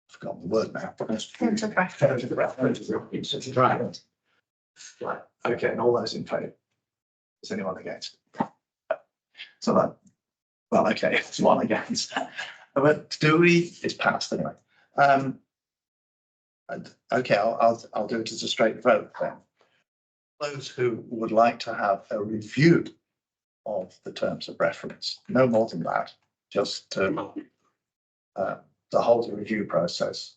Speaker 3: forgotten the word now.
Speaker 8: Terms of reference.
Speaker 3: Right. Right, okay, and all those in favour? Is anyone against? So that, well, okay, it's one against. But do we, it's passed anyway. Okay, I'll do it as a straight vote then. Those who would like to have a review of the terms of reference, no more than that, just to hold a review process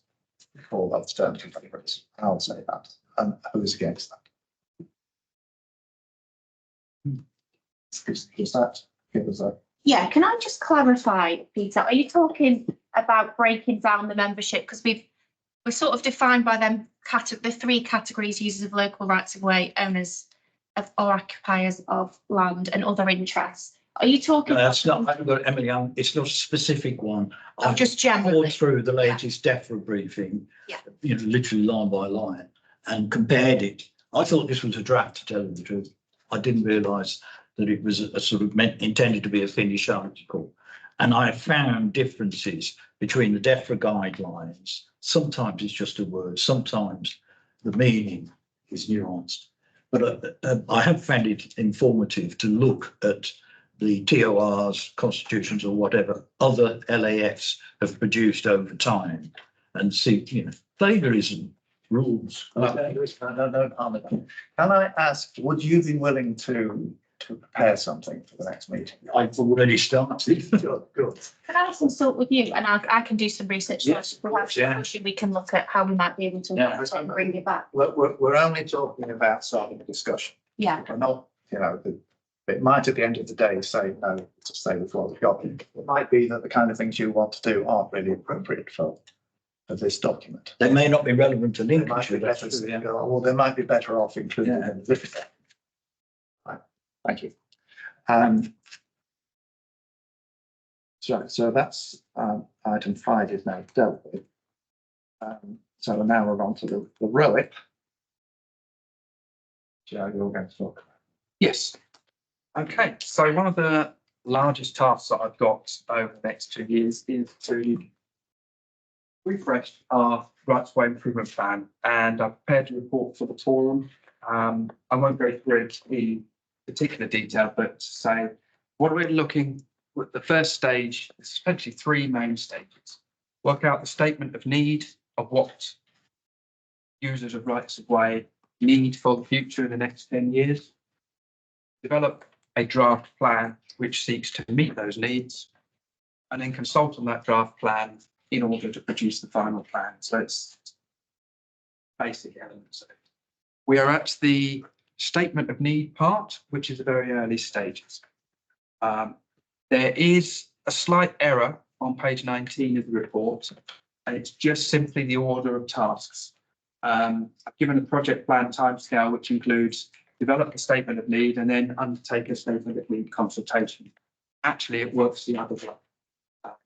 Speaker 3: for those terms of reference. I'll say that. And who's against that? Is that give us a
Speaker 8: Yeah, can I just clarify, Peter, are you talking about breaking down the membership? Because we're sort of defined by them the three categories: users of local rights of way, owners of or occupiers of land, and other interests. Are you talking?
Speaker 1: That's not, I haven't got, Emily, it's not a specific one. I've
Speaker 8: just generally.
Speaker 1: poured through the latest DEFRA briefing,
Speaker 8: Yeah.
Speaker 1: you know, literally line by line, and compared it. I thought this was a draft, to tell you the truth. I didn't realise that it was a sort of intended to be a finished article. And I found differences between the DEFRA guidelines. Sometimes it's just a word, sometimes the meaning is nuanced. But I have found it informative to look at the TORs, constitutions, or whatever other LAFs have produced over time and see, you know, plagiarism rules.
Speaker 3: Can I ask, would you be willing to prepare something for the next meeting?
Speaker 1: I've already started.
Speaker 3: Good.
Speaker 8: Can I consult with you, and I can do some research?
Speaker 1: Yes,
Speaker 8: So perhaps we can look at how we might be able to bring it back.
Speaker 3: We're only talking about starting a discussion.
Speaker 8: Yeah.
Speaker 3: We're not, you know, it might at the end of the day say no to stay with what we've got. It might be that the kind of things you want to do aren't really appropriate for this document.
Speaker 1: They may not be relevant to
Speaker 3: They might
Speaker 1: Lincolnshire.
Speaker 3: be better, or they might be better off including them in this. Right, thank you. So that's item 5 is now dealt with. So now we're on to the ROIP. Joe, you're going to talk.
Speaker 6: Yes. Okay, so one of the largest tasks that I've got over the next 2 years is to refresh our rights of way improvement plan, and I've prepared a report for the forum. I won't go through it in particular detail, but to say what we're looking at, the first stage is essentially 3 main stages. Work out the statement of need of what users of rights of way need for the future in the next 10 years. Develop a draft plan which seeks to meet those needs, and then consult on that draft plan in order to produce the final plan. So it's basic elements of it. We are at the statement of need part, which is the very early stages. There is a slight error on page 19 of the report, and it's just simply the order of tasks. I've given a project plan timescale, which includes develop a statement of need and then undertake a statement of need consultation. Actually, it works the other way.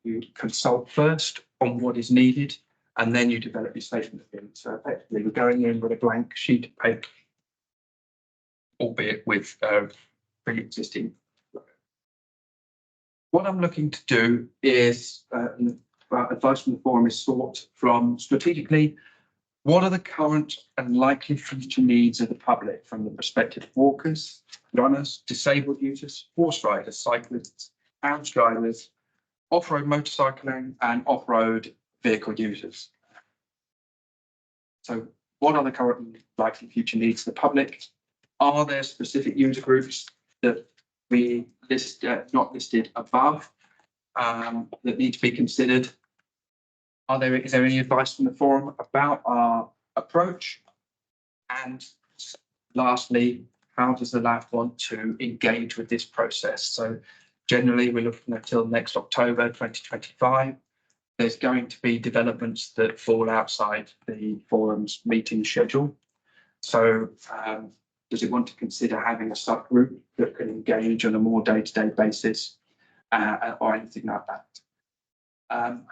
Speaker 6: You consult first on what is needed, and then you develop your statement of need. So effectively, we're going in with a blank sheet of paper, albeit with pre-existing. What I'm looking to do is, advice from the forum is sought from strategically, what are the current and likely future needs of the public from the perspective of walkers, runners, disabled users, horse riders, cyclists, house drivers, off-road motorcycling and off-road vehicle users. So what are the current and likely future needs of the public? Are there specific user groups that we list, not listed above, that need to be considered? Is there any advice from the forum about our approach? And lastly, how does the LAF want to engage with this process? So generally, we're looking until next October 2025. There's going to be developments that fall outside the forum's meeting schedule. So does it want to consider having a subgroup that can engage on a more day-to-day basis, or anything like that?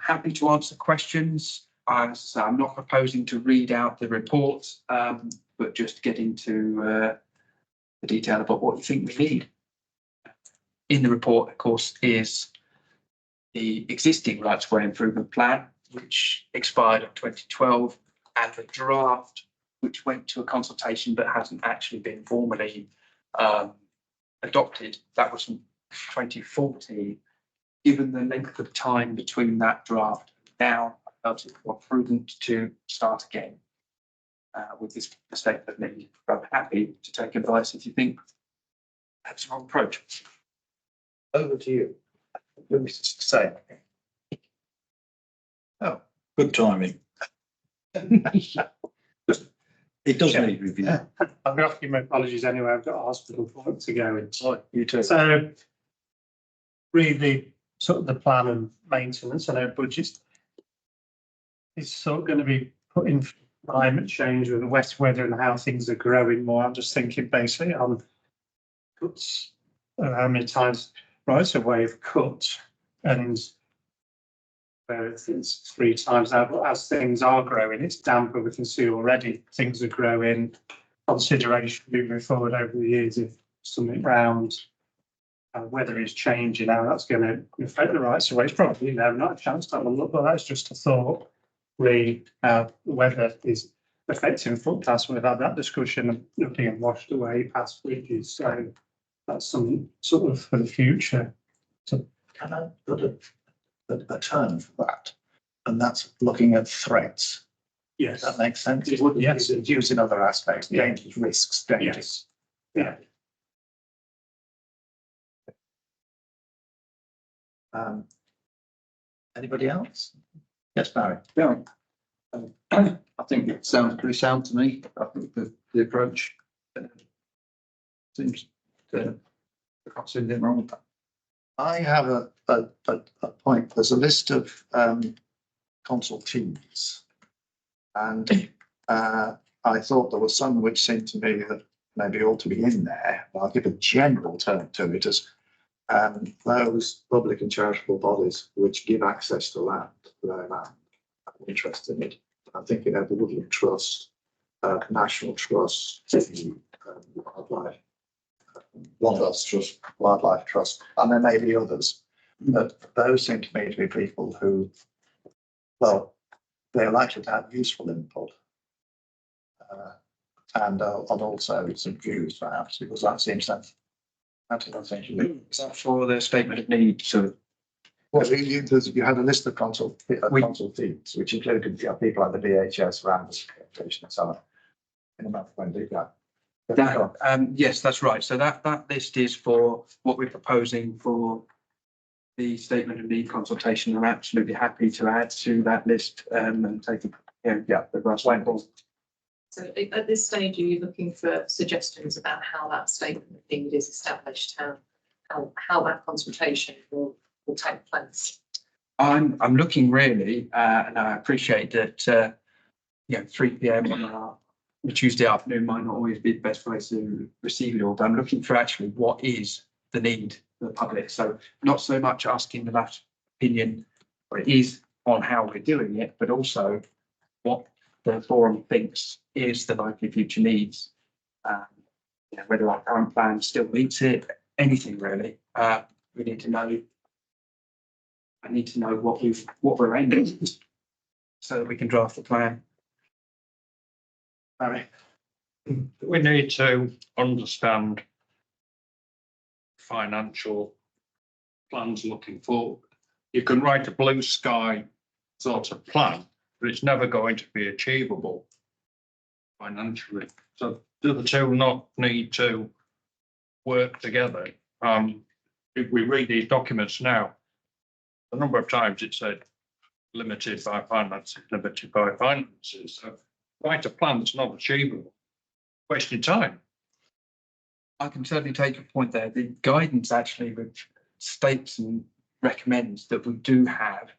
Speaker 6: Happy to answer questions. I'm not proposing to read out the report, but just get into the detail about what you think we need. In the report, of course, is the existing rights of way improvement plan, which expired in 2012, and the draft, which went to a consultation but hasn't actually been formally adopted. That was from 2014. Given the length of time between that draft now, I felt it more prudent to start again with this statement of need. I'm happy to take advice if you think that's the wrong approach.
Speaker 3: Over to you. Let me just say.
Speaker 1: Oh, good timing. It does need review.
Speaker 11: I'm going to give my apologies anyway. I've got a hospital appointment to go into.
Speaker 3: Oh, you too.
Speaker 11: So read the sort of the plan and maintenance and our budgets. It's sort of going to be put in climate change with the wet weather and how things are growing more. I'm just thinking basically on cuts, how many times rights of way have cut, and it's 3 times now, but as things are growing, it's damper. We can see already things are growing. Consideration moving forward over the years if something round weather is changing, how that's going to affect the rights of way. It's probably not a chance to have a look, but that's just a thought. Read how the weather is affecting footpaths. We've had that discussion of being washed away past bridges, so that's something sort of for the future. So
Speaker 3: Can I put a term for that? And that's looking at threats.
Speaker 11: yes,
Speaker 3: Does that make sense?
Speaker 11: Yes.
Speaker 3: It's used in other aspects,
Speaker 11: Yeah.
Speaker 3: dangers, risks, dangers.
Speaker 11: yes, yeah.
Speaker 3: Anybody else? Yes, Barry.
Speaker 1: Yeah. I think it sounds pretty sound to me. I think the approach seems to, I can't see anything wrong with that.
Speaker 3: I have a point. There's a list of consultees. And I thought there was some which seemed to me that maybe ought to be in there. I'll give a general term to it as those public and charitable bodies which give access to land for their land. I'm interested in it. I'm thinking of the Woodland Trust, National Trust, Wildlife, Wildlife Trust, and there may be others. But those seem to me to be people who, well, they're likely to have useful input. And also some views perhaps, because that seems that.
Speaker 6: Is that for the statement of need? So
Speaker 3: Well, you had a list of consultees, which included people like the VHS, RANDS, and so on. In a month when they go.
Speaker 6: yes, that's right. So that list is for what we're proposing for the statement of need consultation. I'm absolutely happy to add to that list and take the grass ball.
Speaker 13: So at this stage, are you looking for suggestions about how that statement of need is established, how that consultation will take place?
Speaker 6: I'm looking really, and I appreciate that 3 p.m. on a Tuesday afternoon might not always be the best place to receive it all, but I'm looking for actually what is the need for the public. So not so much asking the last opinion, what it is on how we're doing it, but also what the forum thinks is the likely future needs. Whether our current plan still meets it, anything really. We need to know. I need to know what we're aiming at so that we can draft the plan.
Speaker 3: Barry.
Speaker 12: We need to understand financial plans looking forward. You can write a blue sky sort of plan, but it's never going to be achievable financially. So do the two not need to work together? If we read these documents now, a number of times it said limited by finances, limited by finances. So write a plan that's not achievable. Wasting time.
Speaker 6: I can certainly take your point there. The guidance actually states and recommends that we do have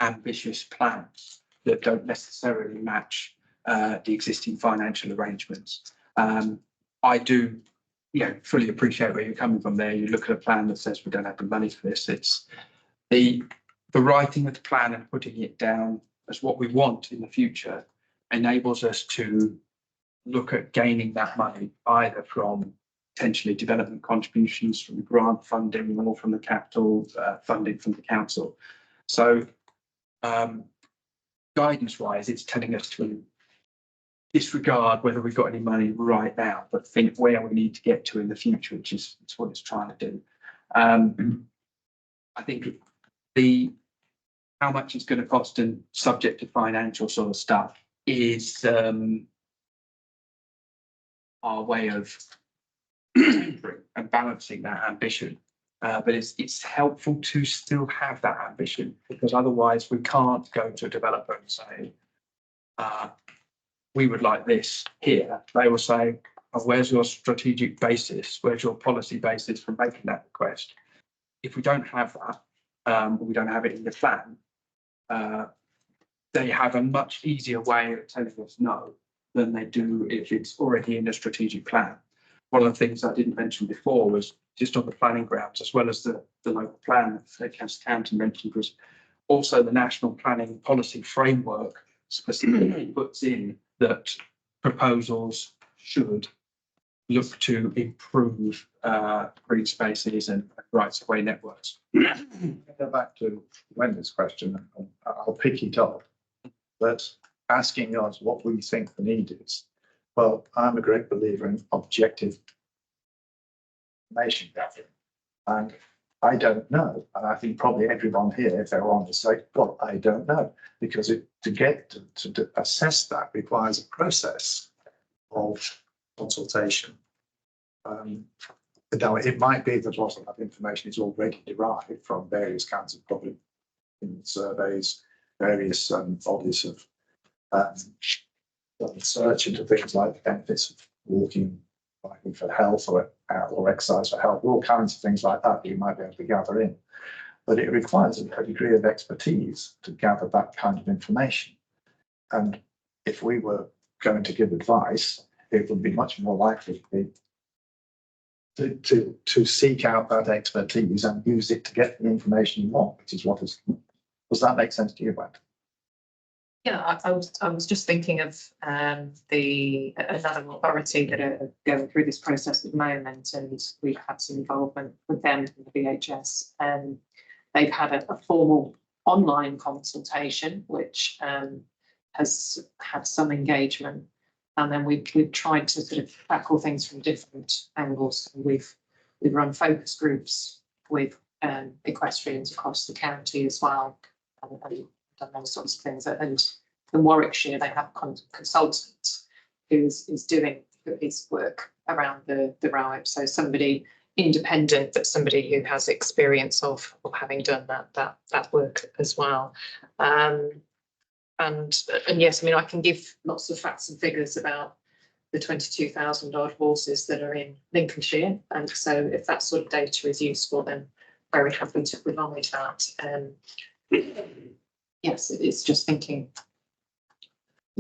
Speaker 6: ambitious plans that don't necessarily match the existing financial arrangements. I do, fully appreciate where you're coming from there. You look at a plan that says we don't have the money for this. It's the writing of the plan and putting it down as what we want in the future enables us to look at gaining that money either from potentially development contributions, from grant funding, or from the capital funding from the council. So guidance wise, it's telling us to disregard whether we've got any money right now, but think where we need to get to in the future, which is what it's trying to do. I think how much it's going to cost and subject to financial sort of stuff is our way of tempering and balancing that ambition. But it's helpful to still have that ambition, because otherwise we can't go to a developer and say, we would like this here. They will say, oh, where's your strategic basis? Where's your policy basis for making that request? If we don't have that, we don't have it in the plan, they have a much easier way of telling us no than they do if it's already in a strategic plan. One of the things I didn't mention before was just on the planning grounds, as well as the local plan that Councillor County mentioned, was also the national planning policy framework specifically puts in that proposals should look to improve green spaces and rights of way networks.
Speaker 3: Go back to Wendy's question, and I'll pick it up. But asking us what we think the need is. Well, I'm a great believer in objective information gathering, and I don't know. And I think probably everyone here, if they're on the site, well, I don't know, because to assess that requires a process of consultation. Now, it might be that a lot of that information is already derived from various kinds of public surveys, various bodies of research into things like the benefits of walking for health or exercise for health, all kinds of things like that you might be able to gather in. But it requires a degree of expertise to gather that kind of information. And if we were going to give advice, it would be much more likely to seek out that expertise and use it to get the information you want, which is what is. Does that make sense to you, Brent?
Speaker 13: Yeah, I was just thinking of another authority that are going through this process at the moment, and we've had some involvement with them in the VHS. And they've had a formal online consultation, which has had some engagement. And then we've tried to sort of tackle things from different angles. We've run focus groups with equestrians across the county as well, and done those sorts of things. And in Warwickshire, they have a consultant who is doing his work around the railway. So somebody independent, but somebody who has experience of having done that work as well. And yes, I mean, I can give lots of facts and figures about the 22,000 odd horses that are in Lincolnshire. And so if that sort of data is useful, then very happy to provide that. Yes, it's just thinking.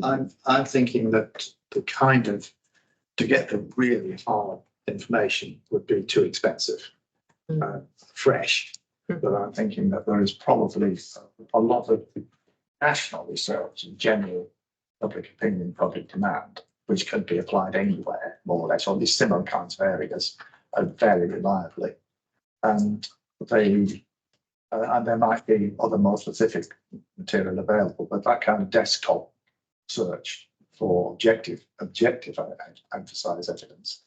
Speaker 3: I'm thinking that to get the really hard information would be too expensive, fresh. But I'm thinking that there is probably a lot of national research and general public opinion, public demand, which could be applied anywhere, more or less, on these similar kinds of areas, very reliably. And there might be other more specific material available, but that kind of desktop search for objective emphasise evidence,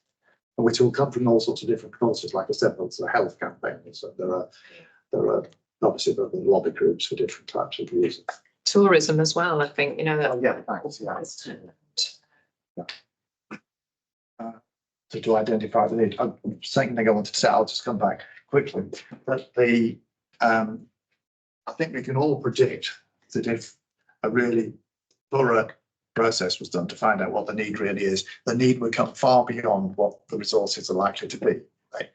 Speaker 3: which will come from all sorts of different causes. Like I said, there's a health campaign, so there are obviously the lobby groups for different types of users.
Speaker 13: Tourism as well, I think,
Speaker 3: To identify the need. Second thing I wanted to say, I'll just come back quickly, that I think we can all predict that if a really thorough process was done to find out what the need really is, the need would come far beyond what the resources are likely to be. Right?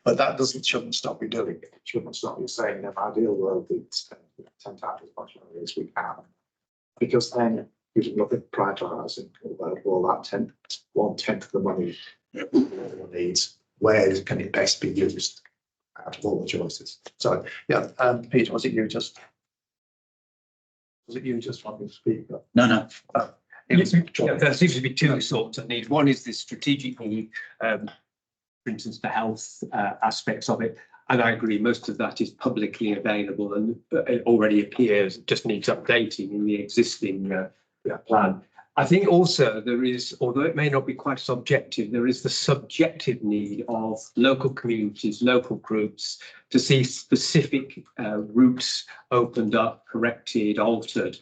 Speaker 3: But that shouldn't stop you doing it. It shouldn't stop you saying, in an ideal world, we'd spend 10 times as much money as we can. Because then you can look at prioritising, well, that 1/10 of the money needs, where can it best be used out of all the choices? So, yeah, Peter, was it you just wanting to speak?
Speaker 1: No.
Speaker 3: It was
Speaker 7: There seems to be two sorts of needs. One is the strategic need, for instance, the health aspects of it. And I agree, most of that is publicly available and it already appears, it just needs updating in the existing plan. I think also there is, although it may not be quite subjective, there is the subjective need of local communities, local groups to see specific routes opened up, corrected, altered.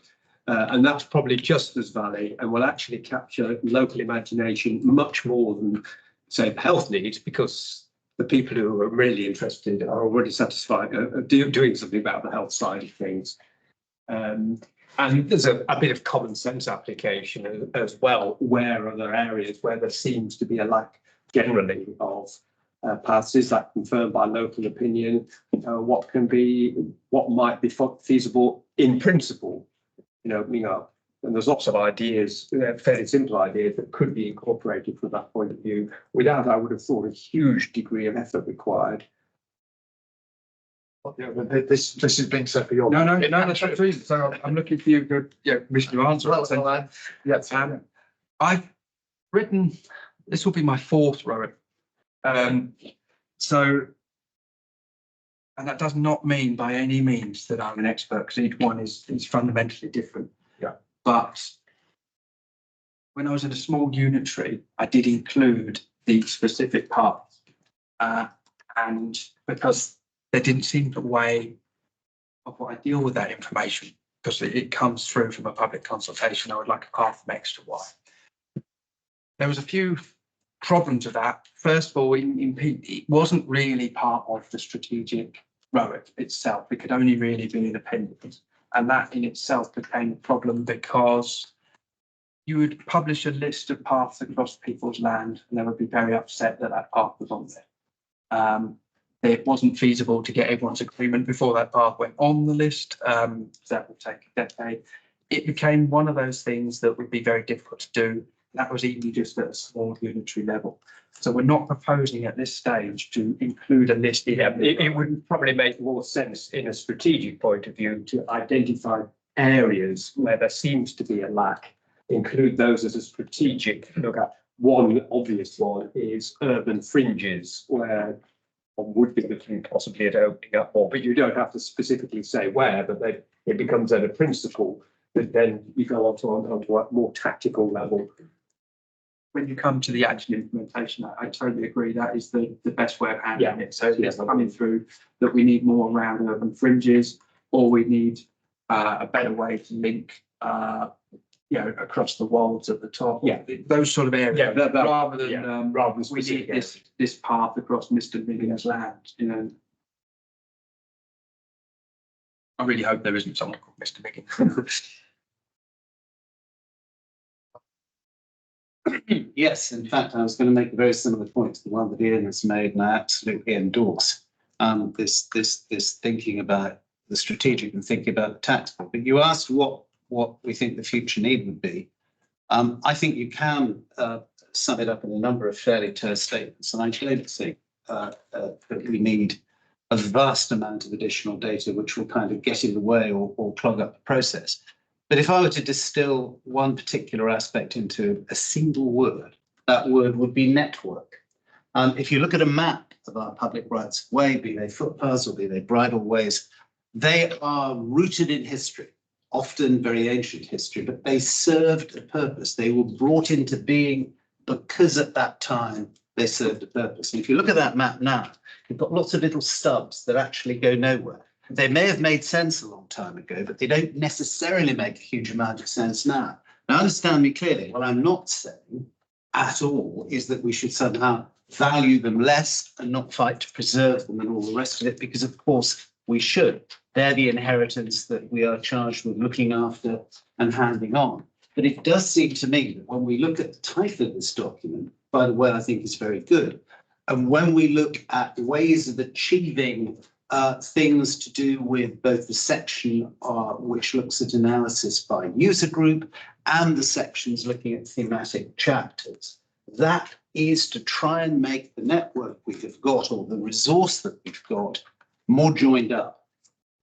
Speaker 7: And that's probably just as valid and will actually capture local imagination much more than, say, the health needs, because the people who are really interested are already satisfied doing something about the health side of things. And there's a bit of common sense application as well. Where are there areas where there seems to be a lack generally of paths? Is that confirmed by local opinion? What might be feasible in principle in opening up? And there's lots of ideas, fairly simple ideas that could be incorporated from that point of view without, I would have thought, a huge degree of effort required.
Speaker 3: Yeah, but this is being said for your.
Speaker 6: No, that's not true. So I'm looking for you to, wish to answer. I've written, this will be my fourth row. So, and that does not mean by any means that I'm an expert, because each one is fundamentally different.
Speaker 3: Yeah.
Speaker 6: But when I was in a small unitary, I did include the specific parts, and because there didn't seem a way of what I deal with that information, because it comes through from a public consultation. I would like a path from X to Y. There was a few problems with that. First of all, it wasn't really part of the strategic ROIC itself. It could only really be an appendix. And that in itself became a problem, because you would publish a list of paths across people's land and they would be very upset that that path was on there. It wasn't feasible to get everyone's agreement before that path went on the list. That would take a decade. It became one of those things that would be very difficult to do. That was even just at a small unitary level. So we're not proposing at this stage to include a list.
Speaker 7: It would probably make more sense in a strategic point of view to identify areas where there seems to be a lack, include those as a strategic look at. One obvious one is urban fringes, where one would be looking possibly at opening up more, but you don't have to specifically say where, but then it becomes a principle that then you go onto a more tactical level.
Speaker 6: When you come to the actual implementation, I totally agree that is the best way of handling it. So it's coming through that we need more around urban fringes, or we need a better way to link across the wolds at the top.
Speaker 7: Yeah,
Speaker 6: those sort of areas.
Speaker 7: Yeah,
Speaker 6: rather than we need this path across Mr. Million's land. I really hope there isn't someone called Mr. Million.
Speaker 10: Yes, in fact, I was going to make a very similar point to the one that Ian has made, and I absolutely endorse this thinking about the strategic and thinking about the tactical. But you asked what we think the future need would be. I think you can sum it up in a number of fairly terse statements, and I don't think that we need a vast amount of additional data which will kind of get in the way or clog up the process. But if I were to distill one particular aspect into a single word, that word would be network. If you look at a map of our public rights of way, be they footpaths or be they bridleways, they are rooted in history, often very ancient history, but they served a purpose. They were brought into being because at that time they served a purpose. And if you look at that map now, you've got lots of little stubs that actually go nowhere. They may have made sense a long time ago, but they don't necessarily make a huge amount of sense now. Now, understand me clearly, what I'm not saying at all is that we should somehow value them less and not fight to preserve them and all the rest of it, because of course we should. They're the inheritance that we are charged with looking after and handing on. But it does seem to me that when we look at the title of this document, by the way, I think it's very good, and when we look at ways of achieving things to do with both the section which looks at analysis by user group and the sections looking at thematic chapters, that is to try and make the network we have got, or the resource that we've got, more joined up,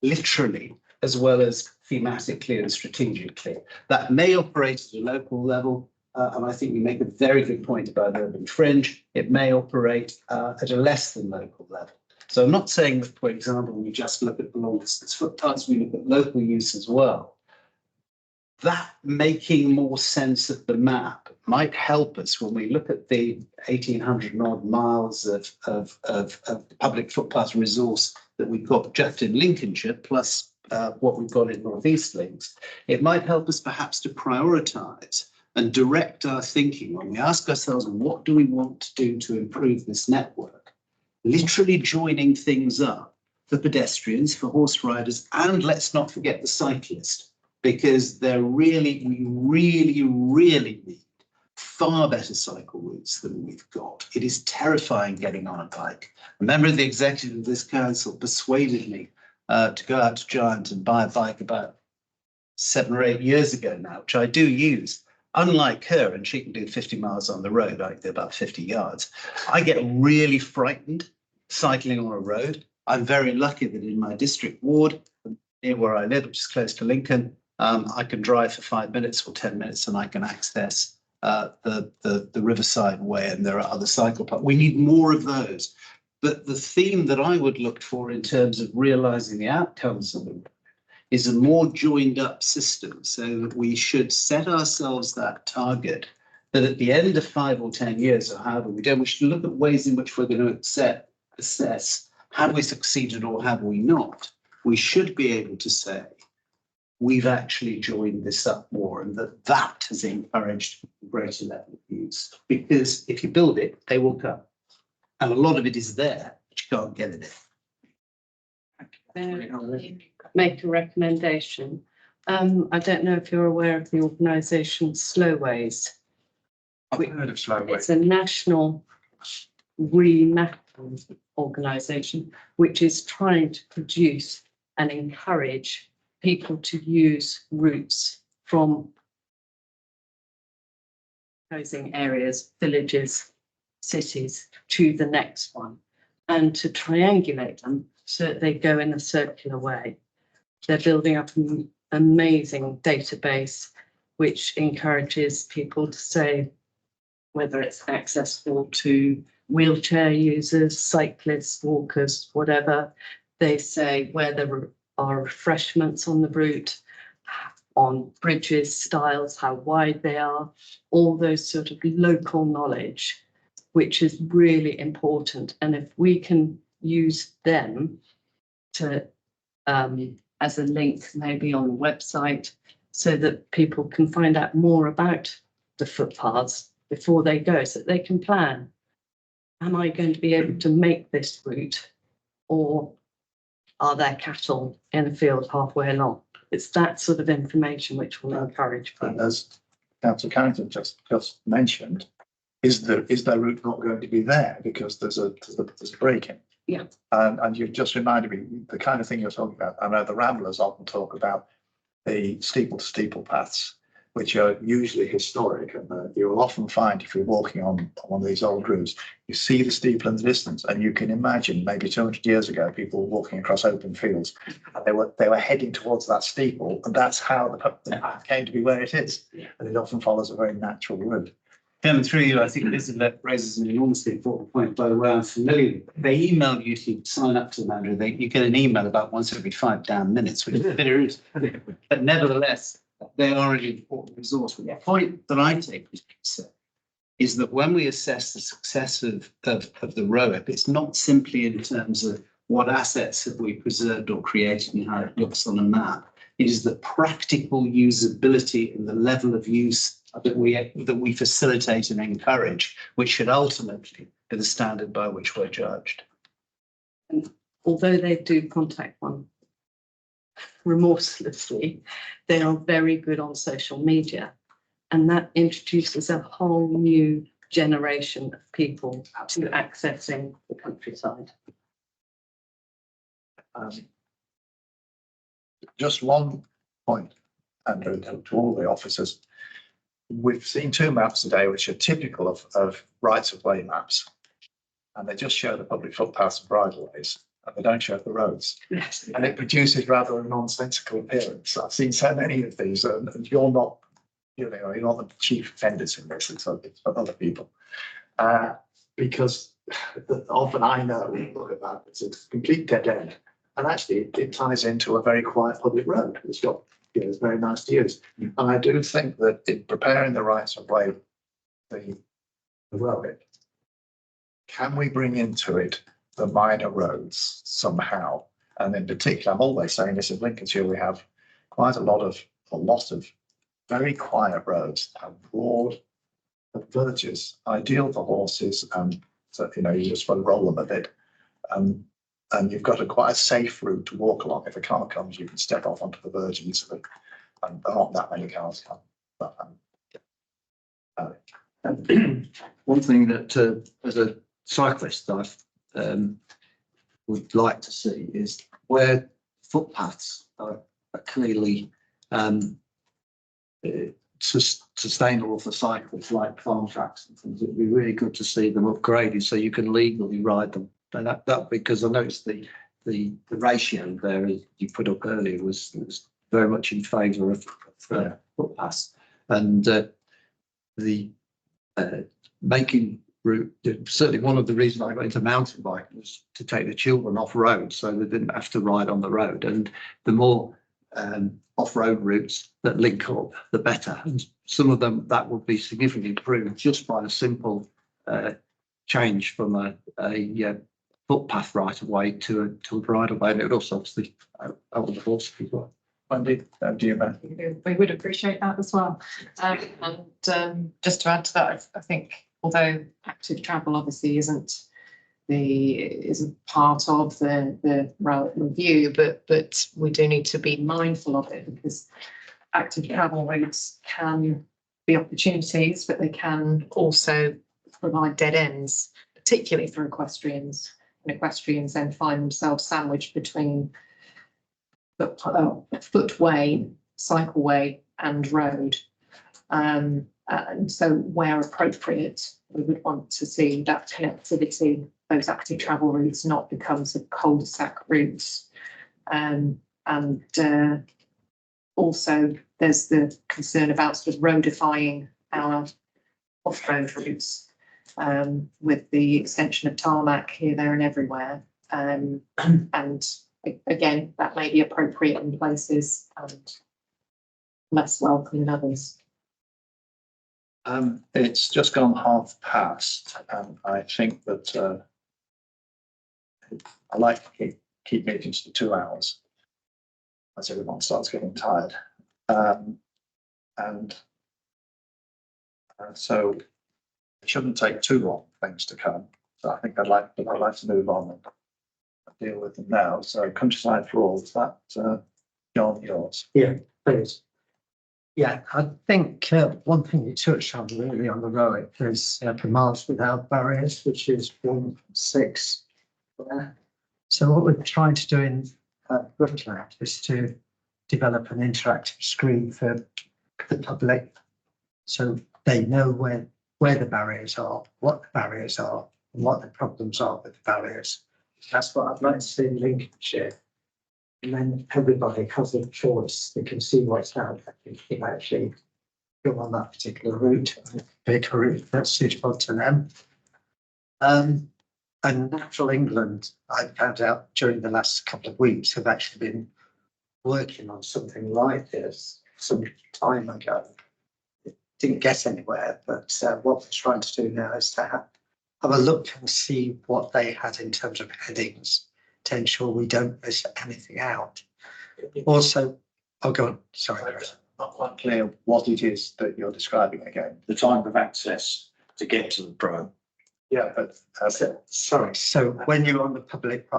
Speaker 10: literally, as well as thematically and strategically. That may operate at a local level, and I think you make a very good point about urban fringe. It may operate at a less than local level. So I'm not saying that, for example, we just look at the long distance footpaths, we look at local use as well. That making more sense of the map might help us when we look at the 1,800 odd miles of public footpath resource that we've got just in Lincolnshire, plus what we've got in North East Links. It might help us perhaps to prioritise and direct our thinking when we ask ourselves, what do we want to do to improve this network? Literally joining things up for pedestrians, for horse riders, and let's not forget the cyclist, because we really need far better cycle routes than we've got. It is terrifying getting on a bike. A member of the executive of this council persuaded me to go out to Giant and buy a bike about 7 or 8 years ago now, which I do use. Unlike her, and she can do 50 miles on the road, I can do about 50 yards. I get really frightened cycling on a road. I'm very lucky that in my district ward, near where I live, which is close to Lincoln, I can drive for 5 minutes or 10 minutes and I can access the Riverside Way, and there are other cycle paths. We need more of those. But the theme that I would look for in terms of realising the outcomes of them is a more joined up system, so that we should set ourselves that target that at the end of 5 or 10 years, or however we do, we should look at ways in which we're going to assess have we succeeded or have we not. We should be able to say we've actually joined this up more, and that has encouraged a greater level of use. Because if you build it, they will come. And a lot of it is there, but you can't get it in.
Speaker 2: Make a recommendation. I don't know if you're aware of the organisation Slowways.
Speaker 6: I've heard of Slowways.
Speaker 2: It's a national remapping organisation which is trying to produce and encourage people to use routes from housing areas, villages, cities to the next one, and to triangulate them so that they go in a circular way. They're building up an amazing database which encourages people to say whether it's accessible to wheelchair users, cyclists, walkers, whatever. They say where there are refreshments on the route, on bridges, styles, how wide they are, all those sort of local knowledge, which is really important. And if we can use them to as a link maybe on a website so that people can find out more about the footpaths before they go, so that they can plan. Am I going to be able to make this route, or are there cattle in a field halfway along? It's that sort of information which will encourage people.
Speaker 3: And as Councillor Carrington just mentioned, is their route not going to be there because there's a break in?
Speaker 2: Yeah.
Speaker 3: And you've just reminded me the kind of thing you're talking about. I know the Ramblers often talk about the steeple to steeple paths, which are usually historic, and you will often find if you're walking on one of these old routes, you see the steeple in the distance, and you can imagine maybe 200 years ago people were walking across open fields, and they were heading towards that steeple, and that's how the path came to be where it is. And it often follows a very natural route.
Speaker 10: Chairman, through you, I think this raises an enormously important point. By the way, I'm familiar. They email you to sign up to them, Andrew. You get an email about once every 5 damn minutes, which is a bit rude. But nevertheless, they are an important resource. But the point that I take is that when we assess the success of the ROEP, it's not simply in terms of what assets have we preserved or created and how it looks on a map. It is the practical usability and the level of use that we facilitate and encourage, which should ultimately be the standard by which we're judged.
Speaker 2: And although they do contact one remorselessly, they are very good on social media, and that introduces a whole new generation of people to accessing the countryside.
Speaker 3: Just one point, Andrew, to all the officers. we've seen two maps today which are typical of rights of way maps. And they just show the public footpaths and bridleways, and they don't show the roads.
Speaker 2: Yes.
Speaker 3: And it produces rather a nonsensical appearance. I've seen so many of these, and you're not, you're not the chief offenders in this, it's other people. Because often I know, look at that, it's a complete dead end. And actually it ties into a very quiet public road. It's got, it's very nice to use. And I do think that in preparing the rights of way, the road, can we bring into it the minor roads somehow? And in particular, I'm always saying this in Lincolnshire, we have quite a lot of very quiet roads that have broad verges, ideal for horses, and so you just want to roll them a bit. And you've got quite a safe route to walk along. If a car comes, you can step off onto the verge easily, and there aren't that many cars come. But,
Speaker 1: one thing that as a cyclist I would like to see is where footpaths are clearly sustainable for cyclists, like farm tracks and things. It'd be really good to see them upgraded so you can legally ride them. And that because I noticed the ratio there, as you put up earlier, was very much in favour of footpaths, and the making route. Certainly, one of the reasons I got into mountain biking was to take the children off road, so they didn't have to ride on the road. And the more off-road routes that link up, the better. And some of them that would be significantly improved just by a simple change from a footpath right of way to a bridle way. And it would also obviously over the horses as well.
Speaker 3: Wendy, do you, man?
Speaker 13: We would appreciate that as well. And just to add to that, I think although active travel obviously isn't part of the route review, but we do need to be mindful of it, because active travel routes can be opportunities, but they can also provide dead ends, particularly for equestrians. And equestrians then find themselves sandwiched between footway, cycleway and road. And so where appropriate, we would want to see that connectivity, those active travel routes not become sort of cul-de-sac routes. And also there's the concern about sort of roadifying our off-road routes with the extension of tarmac here, there and everywhere. And again, that may be appropriate in places and less welcome in others.
Speaker 3: It's just gone past, and I think that I like to keep meetings to 2 hours as everyone starts getting tired. So it shouldn't take too long for things to come. So I think I'd like to move on and deal with them now. So countryside for all, is that John, yours?
Speaker 9: Yeah, please. Yeah, I think one thing you touched on really on the road is the miles without barriers, which is 1.6. So what we're trying to do in Rutland is to develop an interactive screen for the public, so they know where the barriers are, what the barriers are, and what the problems are with the barriers. That's what I'd like to see in Lincolnshire. And then everybody has a choice. They can see what's out there. They can actually go on that particular route and pick a route that's suitable to them. And Natural England, I found out during the last couple of weeks, have actually been working on something like this some time ago. It didn't get anywhere, but what we're trying to do now is to have a look and see what they had in terms of headings to ensure we don't miss anything out. Also, I'll go on. Sorry, Chris.
Speaker 3: Not quite clear what it is that you're describing again.
Speaker 1: The time of access to get to the pro.
Speaker 3: Yeah, but
Speaker 9: sorry. So when you're on the public,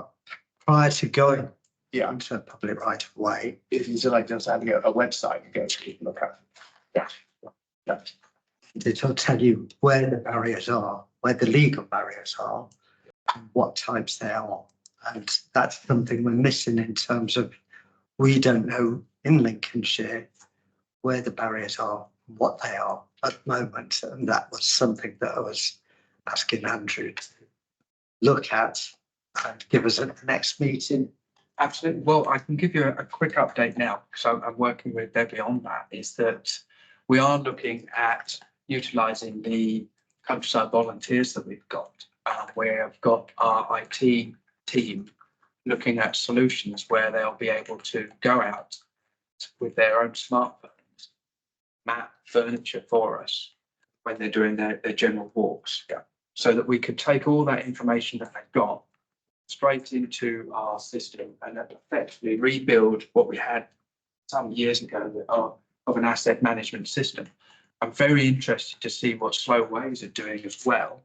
Speaker 9: prior to going
Speaker 3: yeah,
Speaker 9: into a public right of way,
Speaker 3: if you like just having a website you go to look at.
Speaker 9: yeah, it'll tell you where the barriers are, where the legal barriers are, and what types they are. And that's something we're missing in terms of we don't know in Lincolnshire where the barriers are, what they are at the moment. And that was something that I was asking Andrew to look at and give us at the next meeting.
Speaker 6: Absolutely. Well, I can give you a quick update now, because I'm working with Debbie on that, is that we are looking at utilising the countryside volunteers that we've got. We've got our IT team looking at solutions where they'll be able to go out with their own smartphones, map furniture for us when they're doing their general walks. Yeah. So that we could take all that information that they've got straight into our system and effectively rebuild what we had some years ago of an asset management system. I'm very interested to see what Slow Ways are doing as well,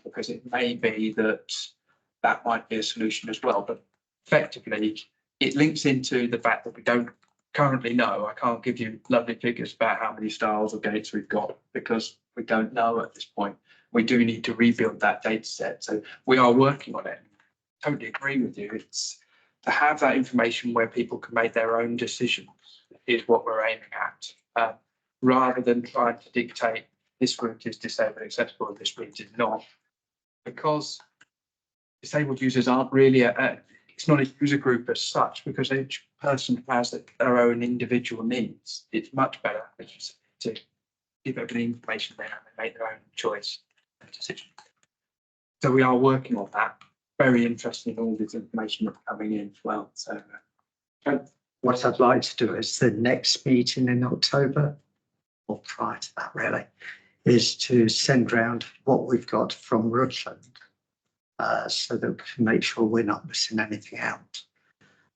Speaker 6: because it may be that that might be a solution as well. But effectively, it links into the fact that we don't currently know. I can't give you lovely figures about how many styles of gates we've got because we don't know at this point. We do need to rebuild that data set. So we are working on it. Totally agree with you. It's to have that information where people can make their own decisions is what we're aiming at, rather than trying to dictate this route is disabled accessible and this route is not. Because disabled users aren't really it's not a user group as such, because each person has their own individual needs. It's much better to give everybody information there and they make their own choice and decision. So we are working on that. Very interesting, all this information that's coming in as well. So
Speaker 9: what I'd like to do is the next meeting in October, or prior to that really, is to send round what we've got from Rutland, so that we can make sure we're not missing anything out.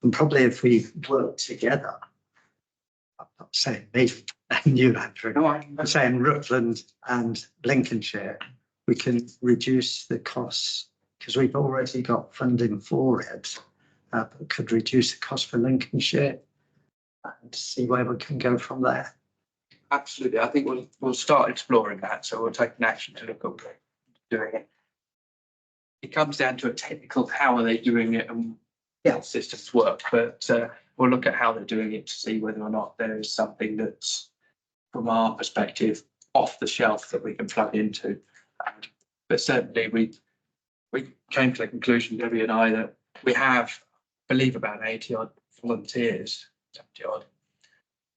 Speaker 9: And probably if we work together, I'm not saying me and you, Andrew,
Speaker 6: no,
Speaker 9: I'm saying Rutland and Lincolnshire, we can reduce the costs, because we've already got funding for it, but could reduce the cost for Lincolnshire and see where we can go from there.
Speaker 6: absolutely. I think we'll start exploring that. So we'll take an action to look at doing it. It comes down to a technical, how are they doing it and how systems work, but we'll look at how they're doing it to see whether or not there is something that's, from our perspective, off the shelf that we can plug into. But certainly we came to the conclusion, Debbie and I, that we have, I believe, about 80 odd volunteers, 70 odd.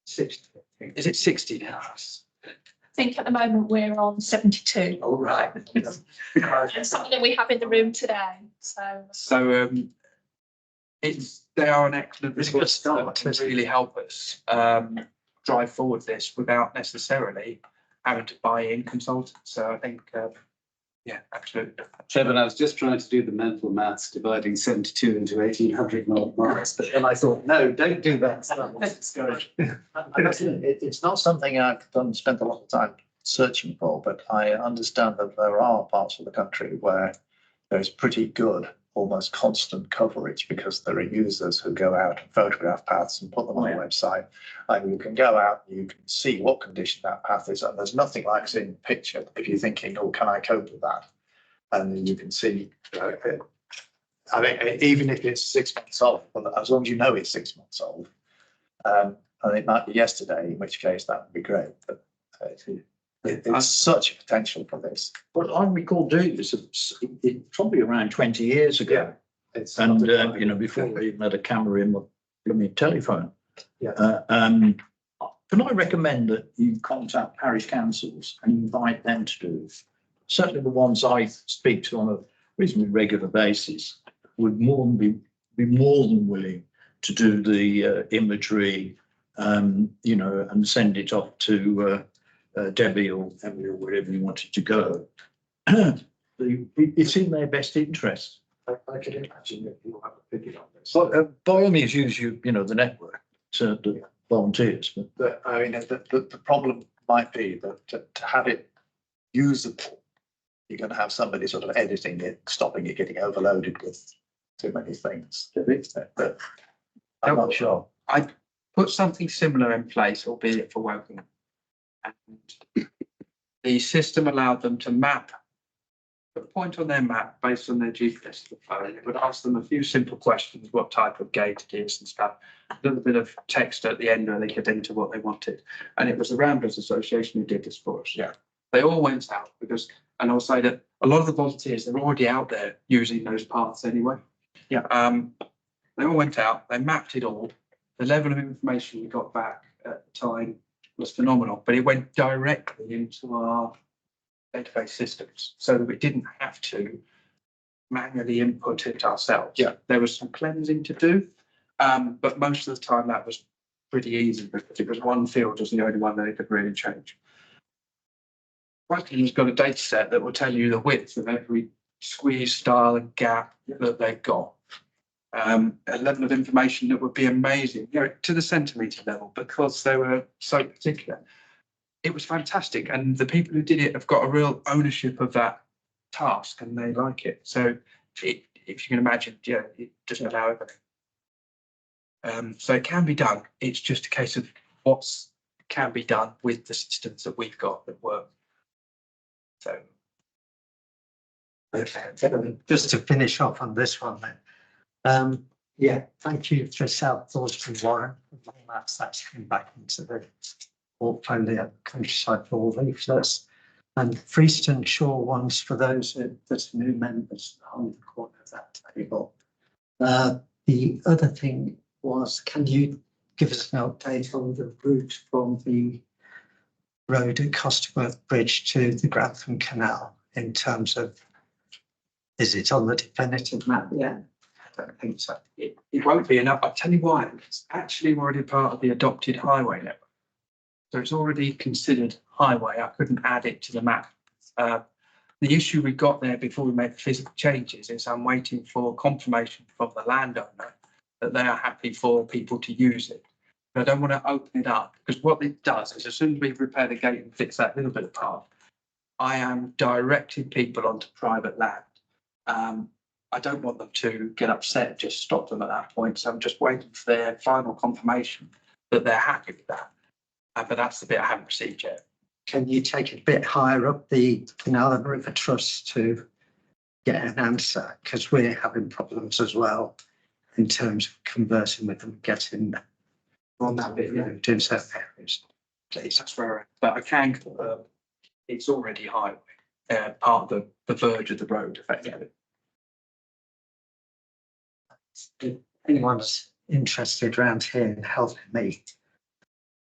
Speaker 6: 60. Is it 60 now?
Speaker 8: I think at the moment we're on 72.
Speaker 6: All right.
Speaker 8: And something that we have in the room today. So
Speaker 6: They are an excellent resource that can really help us drive forward this without necessarily having to buy in consultants. So I think, yeah, absolutely.
Speaker 10: Chairman, I was just trying to do the mental maths, dividing 72 into 1,800 miles, but then I thought, no, don't do that. Let's go.
Speaker 3: It's not something I've spent a lot of time searching for, but I understand that there are parts of the country where there's pretty good, almost constant coverage, because there are users who go out and photograph paths and put them on the website. And you can go out, you can see what condition that path is, and there's nothing like seeing a picture if you're thinking, oh, can I cope with that? And you can see, I mean, even if it's 6 months old, well, as long as you know it's 6 months old, and it might be yesterday, in which case that would be great. But it's such a potential for this.
Speaker 1: Well, I recall doing this probably around 20 years ago.
Speaker 3: It's
Speaker 1: And, before we even had a camera in my telephone.
Speaker 3: Yeah.
Speaker 1: Can I recommend that you contact parish councils and invite them to do this? Certainly the ones I speak to on a reasonably regular basis would be more than willing to do the imagery, and send it off to Debbie or Emily or wherever you wanted to go. It's in their best interest.
Speaker 3: I can imagine that you'll have a opinion on this.
Speaker 1: So, by all means, use the network to the volunteers.
Speaker 3: But I mean, the problem might be that to have it usable, you're going to have somebody sort of editing it, stopping it getting overloaded with too many things. But I'm not sure.
Speaker 6: I put something similar in place, albeit for Woking. And the system allowed them to map put a point on their map based on their GPS of the phone. It would ask them a few simple questions, what type of gate it is and stuff. A little bit of text at the end where they could enter what they wanted. And it was the Ramblers Association who did this for us.
Speaker 12: Yeah.
Speaker 6: They all went out because, and I'll say that a lot of the volunteers, they're already out there using those paths anyway.
Speaker 11: Yeah.
Speaker 6: They all went out, they mapped it all. The level of information we got back at the time was phenomenal, but it went directly into our database systems so that we didn't have to manually input it ourselves.
Speaker 12: Yeah.
Speaker 6: There was some cleansing to do, but most of the time that was pretty easy because it was one field was the only one that it could really change. Franklin's got a data set that will tell you the width of every squeeze, style and gap that they've got. A level of information that would be amazing, you know, to the centimetre level because they were so particular. It was fantastic, and the people who did it have got a real ownership of that task, and they like it. So, if you can imagine, yeah, it doesn't allow everything. So it can be done. It's just a case of what's can be done with the systems that we've got that work. So,
Speaker 9: Just to finish off on this one then. Yeah, thank you for yourself, Thorsten Warren. That's actually back into the portfolio countryside for all leaflets. And Freeston Shore ones for those that are new members on the corner of that table. The other thing was, can you give us an update on the route from the road at Costworth Bridge to the Grantham Canal in terms of, is it on the definitive map yet? I don't think so.
Speaker 6: it won't be enough. I'll tell you why. It's actually already part of the adopted highway network. So it's already considered highway. I couldn't add it to the map. The issue we got there before we made the physical changes is I'm waiting for confirmation from the landowner that they are happy for people to use it. But I don't want to open it up because what it does is as soon as we repair the gate and fix that little bit of path, I am directing people onto private land. I don't want them to get upset and just stop them at that point. So I'm just waiting for their final confirmation that they're happy with that. But that's the bit I haven't received yet.
Speaker 9: Can you take it a bit higher up the Canal and River Trust to get an answer? Because we're having problems as well in terms of conversing with them, getting on that bit, you know, doing certain areas. Please.
Speaker 6: That's where, but I can confirm it's already highway, part of the verge of the road, effectively.
Speaker 9: If anyone's interested around here in helping me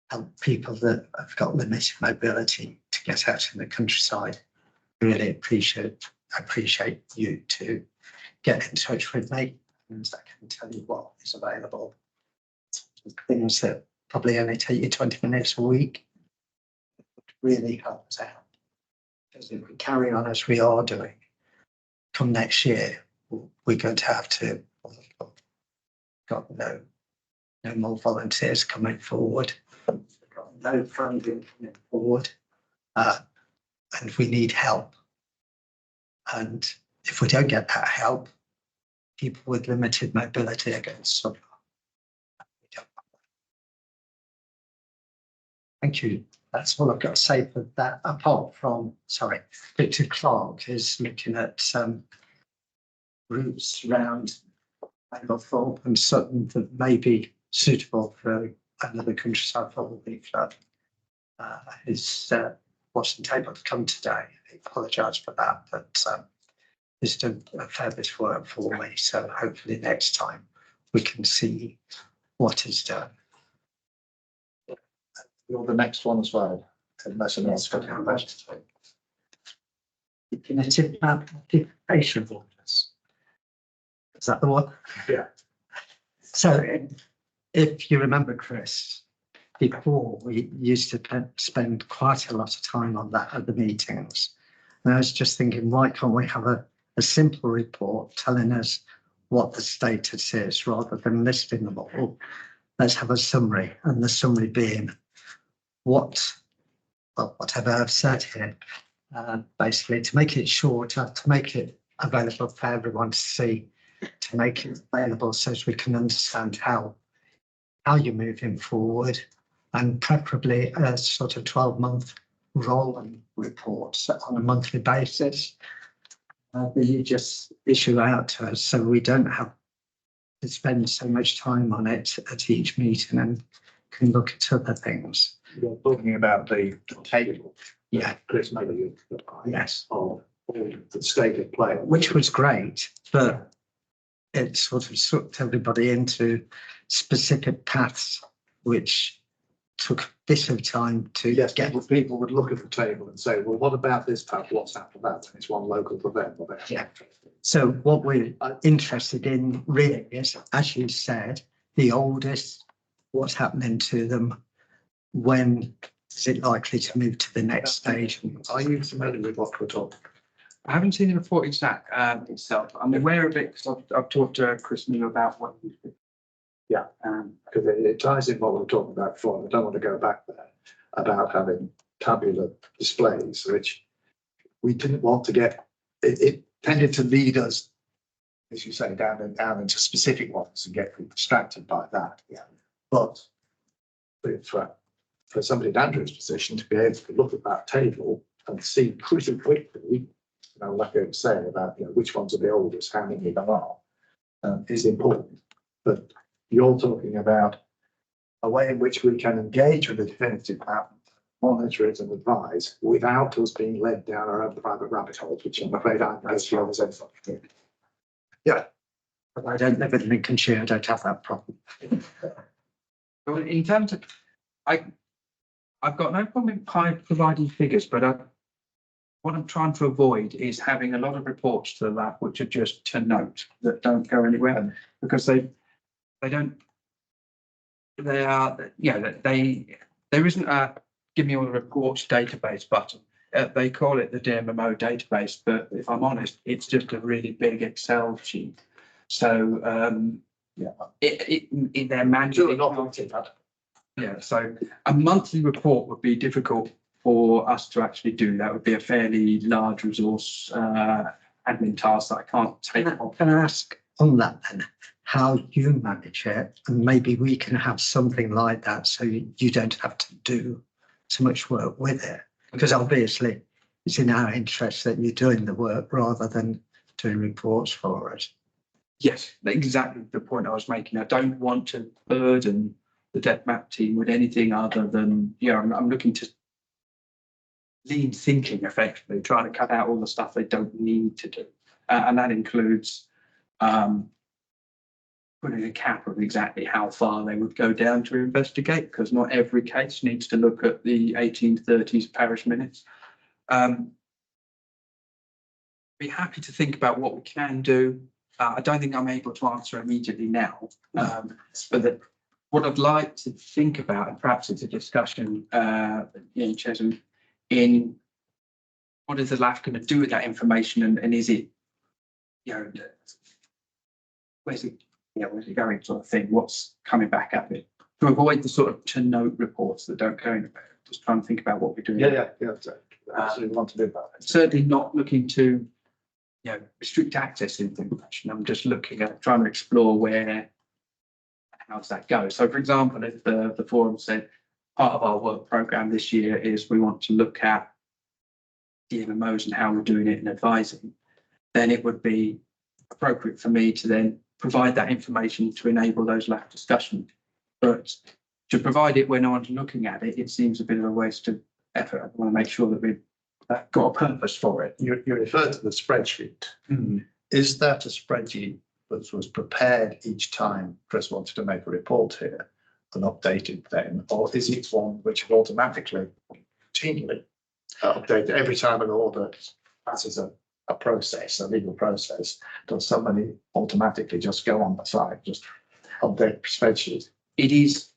Speaker 9: help people that have got limited mobility to get out in the countryside, really appreciate you to get in touch with me, and I can tell you what is available. Things that probably only take you 20 minutes a week would really help us out. Because if we carry on as we are doing, come next year, we're going to have to, got no more volunteers coming forward, got no funding coming forward, and we need help. And if we don't get that help, people with limited mobility are going to suffer. Thank you. That's all I've got to say for that. Apart from, sorry, Victor Clark is looking at routes around Mablethorpe and Sutton that may be suitable for another countryside football leaflet. He wasn't able to come today. I apologise for that, but he's done a fair bit of work for me. So hopefully next time we can see what is done.
Speaker 3: You're the next one as well.
Speaker 9: Yes, definitive map application orders. Is that the one?
Speaker 3: Yeah.
Speaker 9: So if you remember, Chris, before we used to spend quite a lot of time on that at the meetings. And I was just thinking, why can't we have a simple report telling us what the status is rather than listing them all? Let's have a summary, and the summary being whatever I've said here, basically to make it shorter, to make it available for everyone to see, to make it available so as we can understand how you're moving forward, and preferably a sort of 12-month rolling report on a monthly basis. you just issue out to us so we don't have to spend so much time on it at each meeting and can look at other things.
Speaker 3: You're talking about the table.
Speaker 9: Yeah.
Speaker 3: Chris made
Speaker 9: Yes.
Speaker 3: of all the state of play.
Speaker 9: Which was great, but it sort of sucked everybody into specific paths, which took a bit of time to
Speaker 3: Yes,
Speaker 9: get.
Speaker 3: people would look at the table and say, well, what about this path? What's happened to that? And it's one local for them. Or they're
Speaker 9: Yeah. So what we're interested in really is, as you said, the oldest, what's happening to them, when is it likely to move to the next stage?
Speaker 3: Are you familiar with what we're talking?
Speaker 6: I haven't seen the report itself. I'm aware of it because I've talked to Chris Miller about what.
Speaker 3: Yeah, because it ties in what we were talking about before. I don't want to go back there about having tabular displays, which we didn't want to get. It tended to lead us, as you say, down into specific ones and get distracted by that. Yeah, but for somebody in Andrew's position to be able to look at that table and see pretty quickly, like I was saying about which ones are the oldest, how many there are, is important. But you're talking about a way in which we can engage with the definitive map, monitor it and advise without us being led down our own private rabbit holes, which I'm afraid I'm as sure as anything. Yeah.
Speaker 9: But I don't live in Lincolnshire, I don't have that problem.
Speaker 6: Well, in terms of, I've got no problem in providing figures, but what I'm trying to avoid is having a lot of reports to the lab which are just to note that don't go anywhere because there isn't a give me all the reports database button. They call it the DMMO database, but if I'm honest, it's just a really big Excel sheet. So they're manually. Yeah, so a monthly report would be difficult for us to actually do. That would be a fairly large resource admin task that I can't take on.
Speaker 9: Can I ask on that then, how you manage it? And maybe we can have something like that so you don't have to do so much work with it. Because obviously it's in our interest that you're doing the work rather than doing reports for us.
Speaker 6: Yes, exactly the point I was making. I don't want to burden the DevMap team with anything other than, I'm looking to lean thinking effectively, trying to cut out all the stuff they don't need to do. And that includes putting a cap of exactly how far they would go down to investigate, because not every case needs to look at the 1830s parish minutes. Be happy to think about what we can do. I don't think I'm able to answer immediately now, but what I'd like to think about, and perhaps it's a discussion in Chesham, in what is the LAF going to do with that information, and is it, where's it going, sort of thing? What's coming back at it? To avoid the sort of to note reports that don't go anywhere. Just trying to think about what we're doing.
Speaker 3: Yeah. Absolutely want to do that.
Speaker 6: Certainly not looking to, restrict access to information. I'm just looking at trying to explore how does that go? So, for example, if the forum said part of our work program this year is we want to look at DMMOs and how we're doing it and advising, then it would be appropriate for me to then provide that information to enable those LAF discussions. But to provide it when no one's looking at it, it seems a bit of a waste of effort. I want to make sure that we've got a purpose for it.
Speaker 3: You referred to the spreadsheet. Is that a spreadsheet that was prepared each time Chris wanted to make a report here and updated then, or is it one which is automatically, routinely updated every time an order passes a process, a legal process? Does somebody automatically just go on the site, just update the spreadsheet?
Speaker 6: It is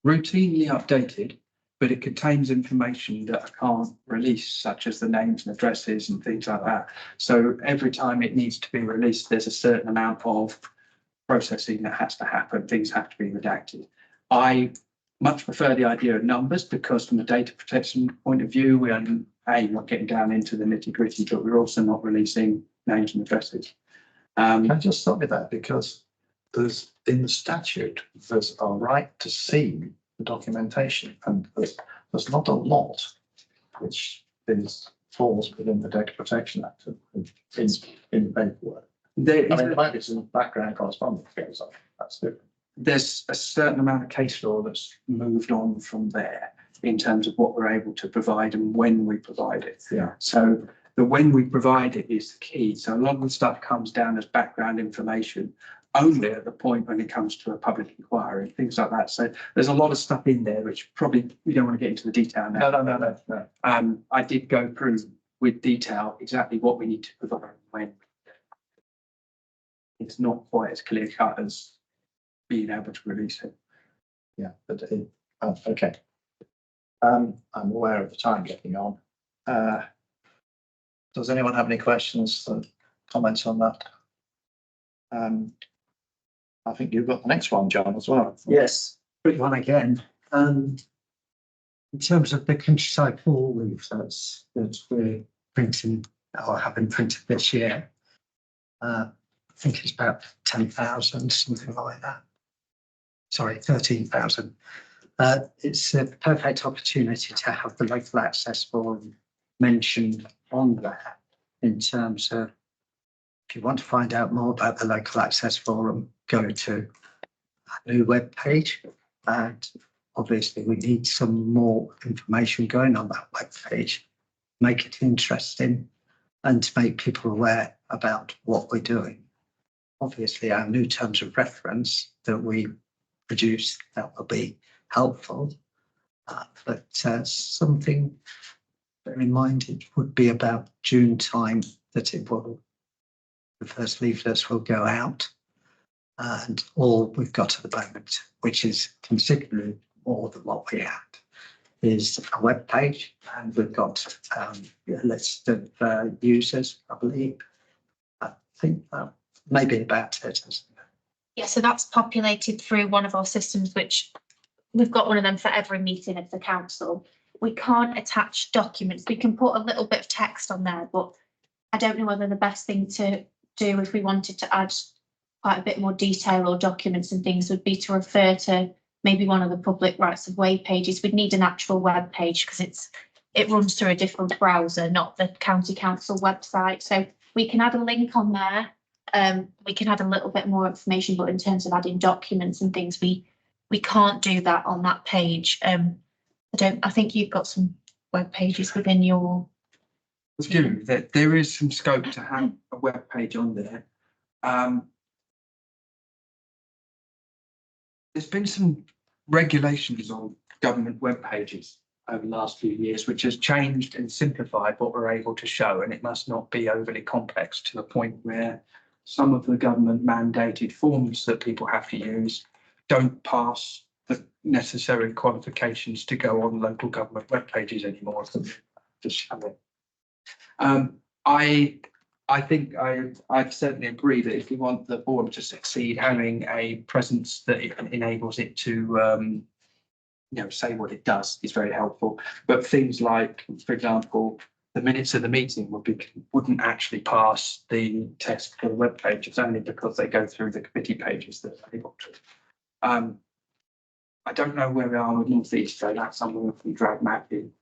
Speaker 6: routinely updated, but it contains information that I can't release, such as the names and addresses and things like that. So every time it needs to be released, there's a certain amount of processing that has to happen. Things have to be redacted. I much prefer the idea of numbers because from a data protection point of view, we are not getting down into the nitty gritty, but we're also not releasing names and addresses.
Speaker 3: Can I just stop with that? Because there's in the statute, there's a right to see the documentation, and there's not a lot which is falls within the Data Protection Act in paperwork.
Speaker 6: There
Speaker 3: I
Speaker 6: is
Speaker 3: mean,
Speaker 6: a-
Speaker 3: it might be some background correspondence, so that's different.
Speaker 6: there's a certain amount of case law that's moved on from there in terms of what we're able to provide and when we provide it.
Speaker 3: Yeah.
Speaker 6: So the when we provide it is the key. So a lot of the stuff comes down as background information only at the point when it comes to a public inquiry, things like that. So there's a lot of stuff in there which probably we don't want to get into the detail now.
Speaker 3: No.
Speaker 6: I did go through with detail exactly what we need to provide and when. It's not quite as clear cut as being able to release it.
Speaker 3: Yeah, but okay. I'm aware of the time getting on. Does anyone have any questions, comments on that? I think you've got the next one, John, as well.
Speaker 9: Yes, quick one again. In terms of the countryside hall leaflets that we're printing or having printed this year, I think it's about 10,000, something like that. Sorry, 13,000. It's a perfect opportunity to have the local access forum mentioned on there in terms of if you want to find out more about the local access forum, go to a new web page, and obviously we need some more information going on that web page, make it interesting and to make people aware about what we're doing. Obviously our new terms of reference that we produce, that will be helpful, but something bear in mind, it would be about June time that the first leaflets will go out, and all we've got at the moment, which is considerably more than what we had, is a web page, and we've got a list of users, I believe. I think maybe about it, isn't it?
Speaker 8: Yeah, so that's populated through one of our systems, which we've got one of them for every meeting of the council. We can't attach documents. We can put a little bit of text on there, but I don't know whether the best thing to do if we wanted to add quite a bit more detail or documents and things would be to refer to maybe one of the public rights of way pages. We'd need an actual web page because it runs through a different browser, not the county council website. So we can add a link on there. We can add a little bit more information, but in terms of adding documents and things, we can't do that on that page. I think you've got some web pages within your.
Speaker 6: I was given that there is some scope to have a web page on there. There's been some regulations on government web pages over the last few years, which has changed and simplified what we're able to show, and it must not be overly complex to the point where some of the government mandated forms that people have to use don't pass the necessary qualifications to go on local government web pages anymore. So just have it. I think I certainly agree that if we want the forum to succeed, having a presence that it enables it to say what it does is very helpful. But things like, for example, the minutes of the meeting wouldn't actually pass the test for the web page. It's only because they go through the committee pages that they're able to. I don't know where we are with North East, so that's something we can drag Matt in.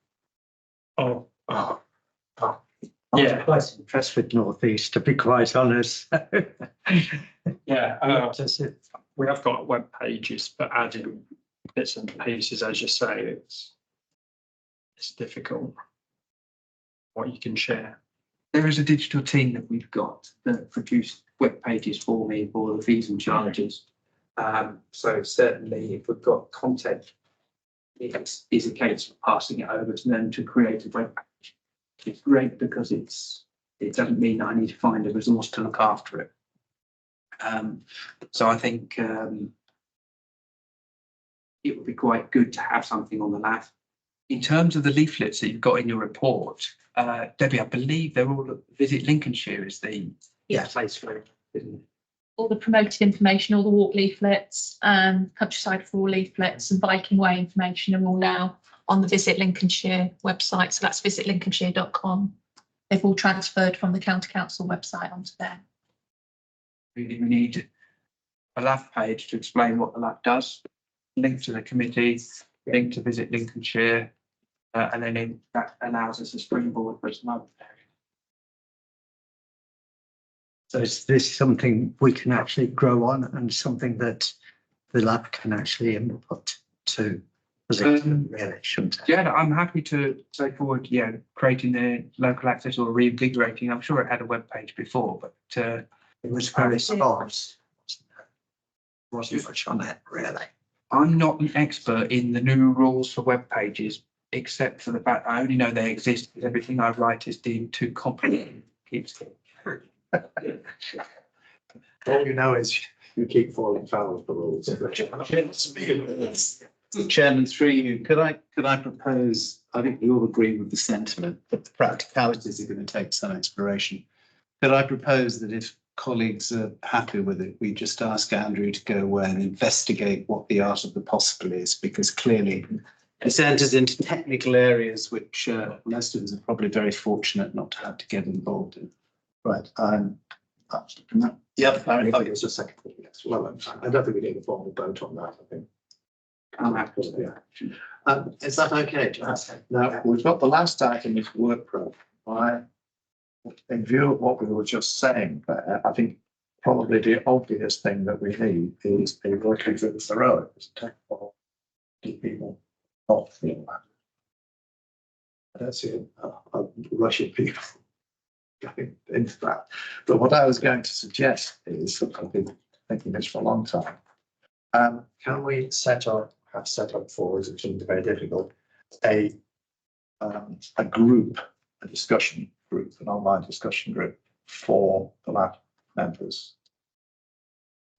Speaker 9: Yeah, I'm quite impressed with North East, to be quite honest.
Speaker 4: Yeah, we have got web pages, but adding bits and pieces, as you say, it's difficult what you can share.
Speaker 6: There is a digital team that we've got that produce web pages for me for the fees and charges. So certainly if we've got content, it is a case of passing it over to them to create a web page. It's great because it doesn't mean I need to find a resource to look after it. So I think it would be quite good to have something on the lab. In terms of the leaflets that you've got in your report, Debbie, I believe they're all Visit Lincolnshire is the place for it, isn't it?
Speaker 8: All the promoted information, all the walk leaflets, countryside for leaflets and biking way information are all now on the Visit Lincolnshire website. So that's visitlincolnshire.com. They've all transferred from the county council website onto there.
Speaker 6: We need a LAF page to explain what the LAF does, link to the committee, link to Visit Lincolnshire, And then that allows us a springboard for some other area.
Speaker 9: So is this something we can actually grow on and something that the lab can actually input to? Really, shouldn't it?
Speaker 6: Yeah, no, I'm happy to take forward, creating the local access or reinvigorating. I'm sure it had a web page before, but
Speaker 9: It was very sparse. Wasn't much on it, really.
Speaker 6: I'm not an expert in the new rules for web pages, except for the fact I only know they exist. Everything I write is deemed too complicated. Keeps it.
Speaker 3: All you know is you keep falling foul of the rules.
Speaker 10: Chairman, through you, could I propose, I think we all agree with the sentiment, but the practicalities are going to take some exploration. Could I propose that if colleagues are happy with it, we just ask Andrew to go away and investigate what the art of the possible is, because clearly this enters into technical areas which most of us are probably very fortunate not to have to get involved in.
Speaker 3: Right.
Speaker 10: Yep.
Speaker 3: I think it's a second. Yes. Well, I don't think we need a formal vote on that. I think. Yeah. Is that okay? Now, we've got the last item is work program. In view of what we were just saying, I think probably the obvious thing that we need is a working group of their own. People not feel that. I don't see a rush of people going into that. But what I was going to suggest is, I've been thinking this for a long time. Can we have set up for, as it shouldn't be very difficult, a group, a discussion group, an online discussion group for the lab members,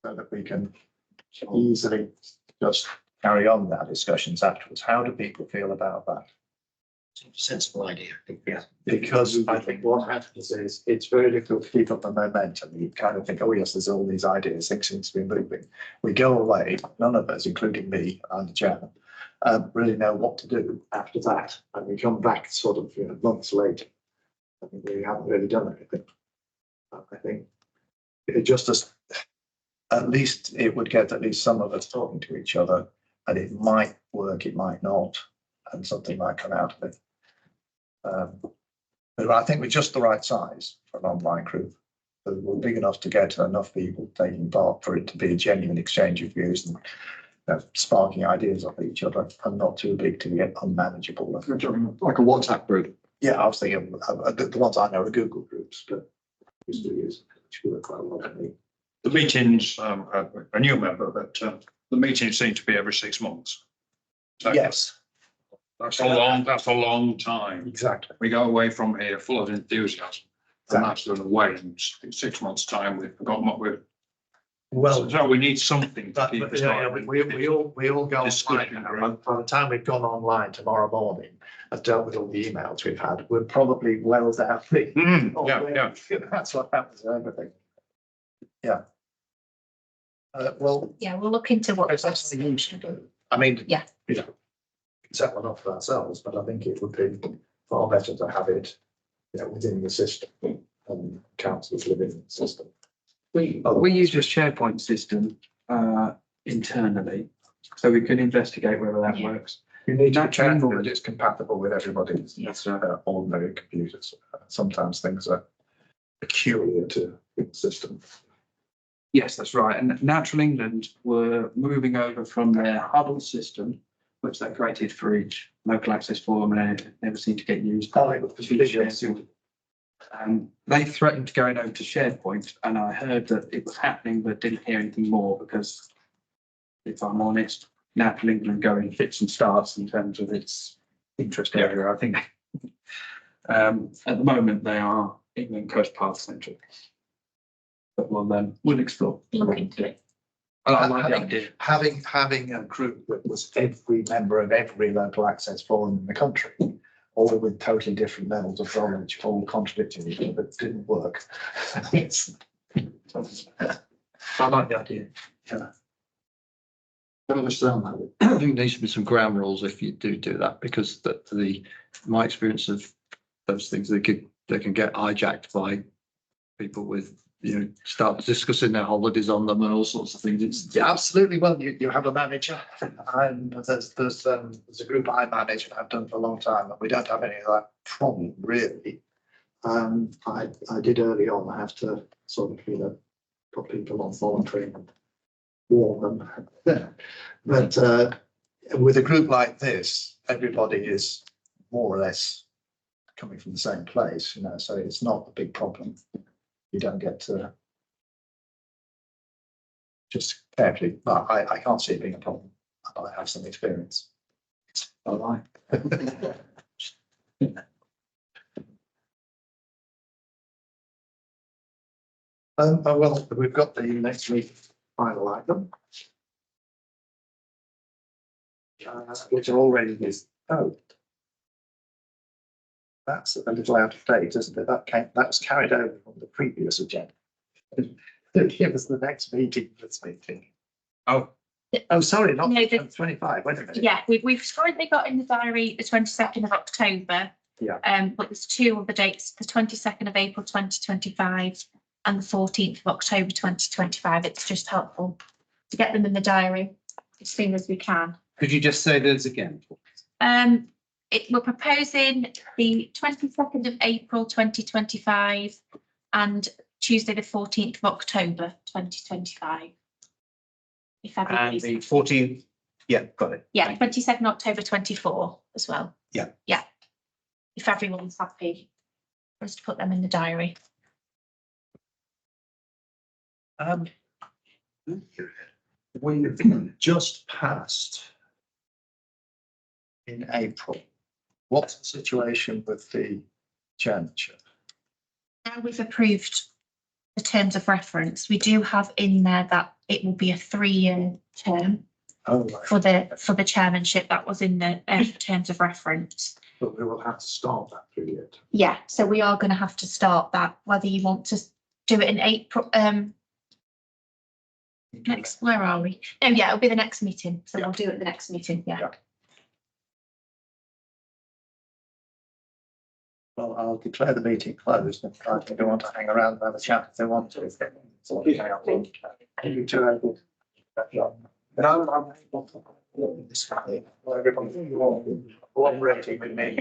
Speaker 3: so that we can easily just carry on our discussions afterwards. How do people feel about that?
Speaker 1: Sensible idea.
Speaker 3: Yeah, because I think what happens is it's very difficult to keep up the momentum. You kind of think, oh yes, there's all these ideas, things seem to be moving. We go away, none of us, including me and the chairman, really know what to do after that. And we come back sort of months later. I think we haven't really done anything. I think it just at least it would get at least some of us talking to each other, and it might work, it might not, and something might come out of it. But I think we're just the right size for an online group. So we're big enough to get enough people taking part for it to be a genuine exchange of views and sparking ideas off each other, and not too big to get unmanageable.
Speaker 1: Like a WhatsApp group.
Speaker 3: Yeah, I was thinking the ones I know are Google groups, but used to use which work quite well for me.
Speaker 12: The meetings, a new member, but the meetings seem to be every 6 months. So
Speaker 3: Yes,
Speaker 12: that's a long time.
Speaker 3: exactly.
Speaker 12: We go away from here full of enthusiasm. And that's done away in 6 months' time. We've forgotten what we're.
Speaker 3: Well,
Speaker 12: So we need something to keep us going.
Speaker 3: we all go
Speaker 12: Discussion
Speaker 3: online.
Speaker 12: group.
Speaker 3: By the time we've gone online tomorrow morning and dealt with all the emails we've had, we're probably well down
Speaker 12: Yeah.
Speaker 3: That's what happens to everything. Yeah. Well,
Speaker 8: Yeah, we'll look into what.
Speaker 3: it's actually useful to do. I mean,
Speaker 8: Yeah.
Speaker 3: we can set one up for ourselves, but I think it would be far better to have it, within the system and councils within the system.
Speaker 6: We use a SharePoint system internally, so we can investigate whether that works.
Speaker 3: You need to
Speaker 6: Naturally,
Speaker 3: check that it's compatible with everybody's ordinary computers. Sometimes things are peculiar to the system.
Speaker 6: Yes, that's right. And Natural England were moving over from their Hubble system, which they created for each local access forum, and it never seemed to get used. They threatened to going over to SharePoint, and I heard that it was happening, but didn't hear anything more because, if I'm honest, Natural England go in fits and starts in terms of its interest area. I think at the moment they are England Coast Path centric, but we'll explore.
Speaker 8: Look into it.
Speaker 6: I like the idea.
Speaker 3: Having a group that was every member of every local access forum in the country, all with totally different levels of knowledge, all contradicting each other, didn't work.
Speaker 6: I like the idea.
Speaker 3: Yeah.
Speaker 1: I think there needs to be some ground rules if you do that, because my experience of those things, they can get hijacked by people with start discussing their holidays on them and all sorts of things. It's,
Speaker 3: Yeah, absolutely. Well, you have a manager. There's a group I manage and I've done for a long time, and we don't have any of that problem really. I did early on, I have to sort of, put people on volunteering and warn them. But with a group like this, everybody is more or less coming from the same place, so it's not a big problem. You don't get to just carefully, but I can't see it being a problem. I have some experience.
Speaker 1: all right.
Speaker 3: Well, we've got the next week final item. Which are already is, that's a little out of date, isn't it? That was carried over from the previous agenda. Give us the next meeting, this meeting.
Speaker 6: Oh,
Speaker 3: Sorry, not
Speaker 8: No,
Speaker 3: 25, wait a minute.
Speaker 8: Yeah, we've currently got in the diary the 22nd of October.
Speaker 3: Yeah.
Speaker 8: But there's two other dates, the 22nd of April 2025 and the 14th of October 2025. It's just helpful to get them in the diary as soon as we can.
Speaker 10: Could you just say those again?
Speaker 8: We're proposing the 22nd of April 2025 and Tuesday the 14th of October 2025. If
Speaker 10: And
Speaker 8: everybody's,
Speaker 10: the 14th, yeah, got it.
Speaker 8: yeah, 22nd October 24 as well.
Speaker 10: Yeah.
Speaker 8: Yeah. If everyone's happy for us to put them in the diary.
Speaker 3: We just passed in April. What's the situation with the chairmanship?
Speaker 8: Now we've approved the terms of reference. We do have in there that it will be a 3-year term
Speaker 3: Oh, right.
Speaker 8: for the chairmanship. That was in the terms of reference.
Speaker 3: But we will have to start that period.
Speaker 8: Yeah, so we are going to have to start that, whether you want to do it in April, where are we? Oh, yeah, it'll be the next meeting. So we'll do it the next meeting, yeah.
Speaker 3: Well, I'll declare the meeting closed, and if they want to hang around and have a chat if they want to. You two able? No, I'm. Cooperating with me.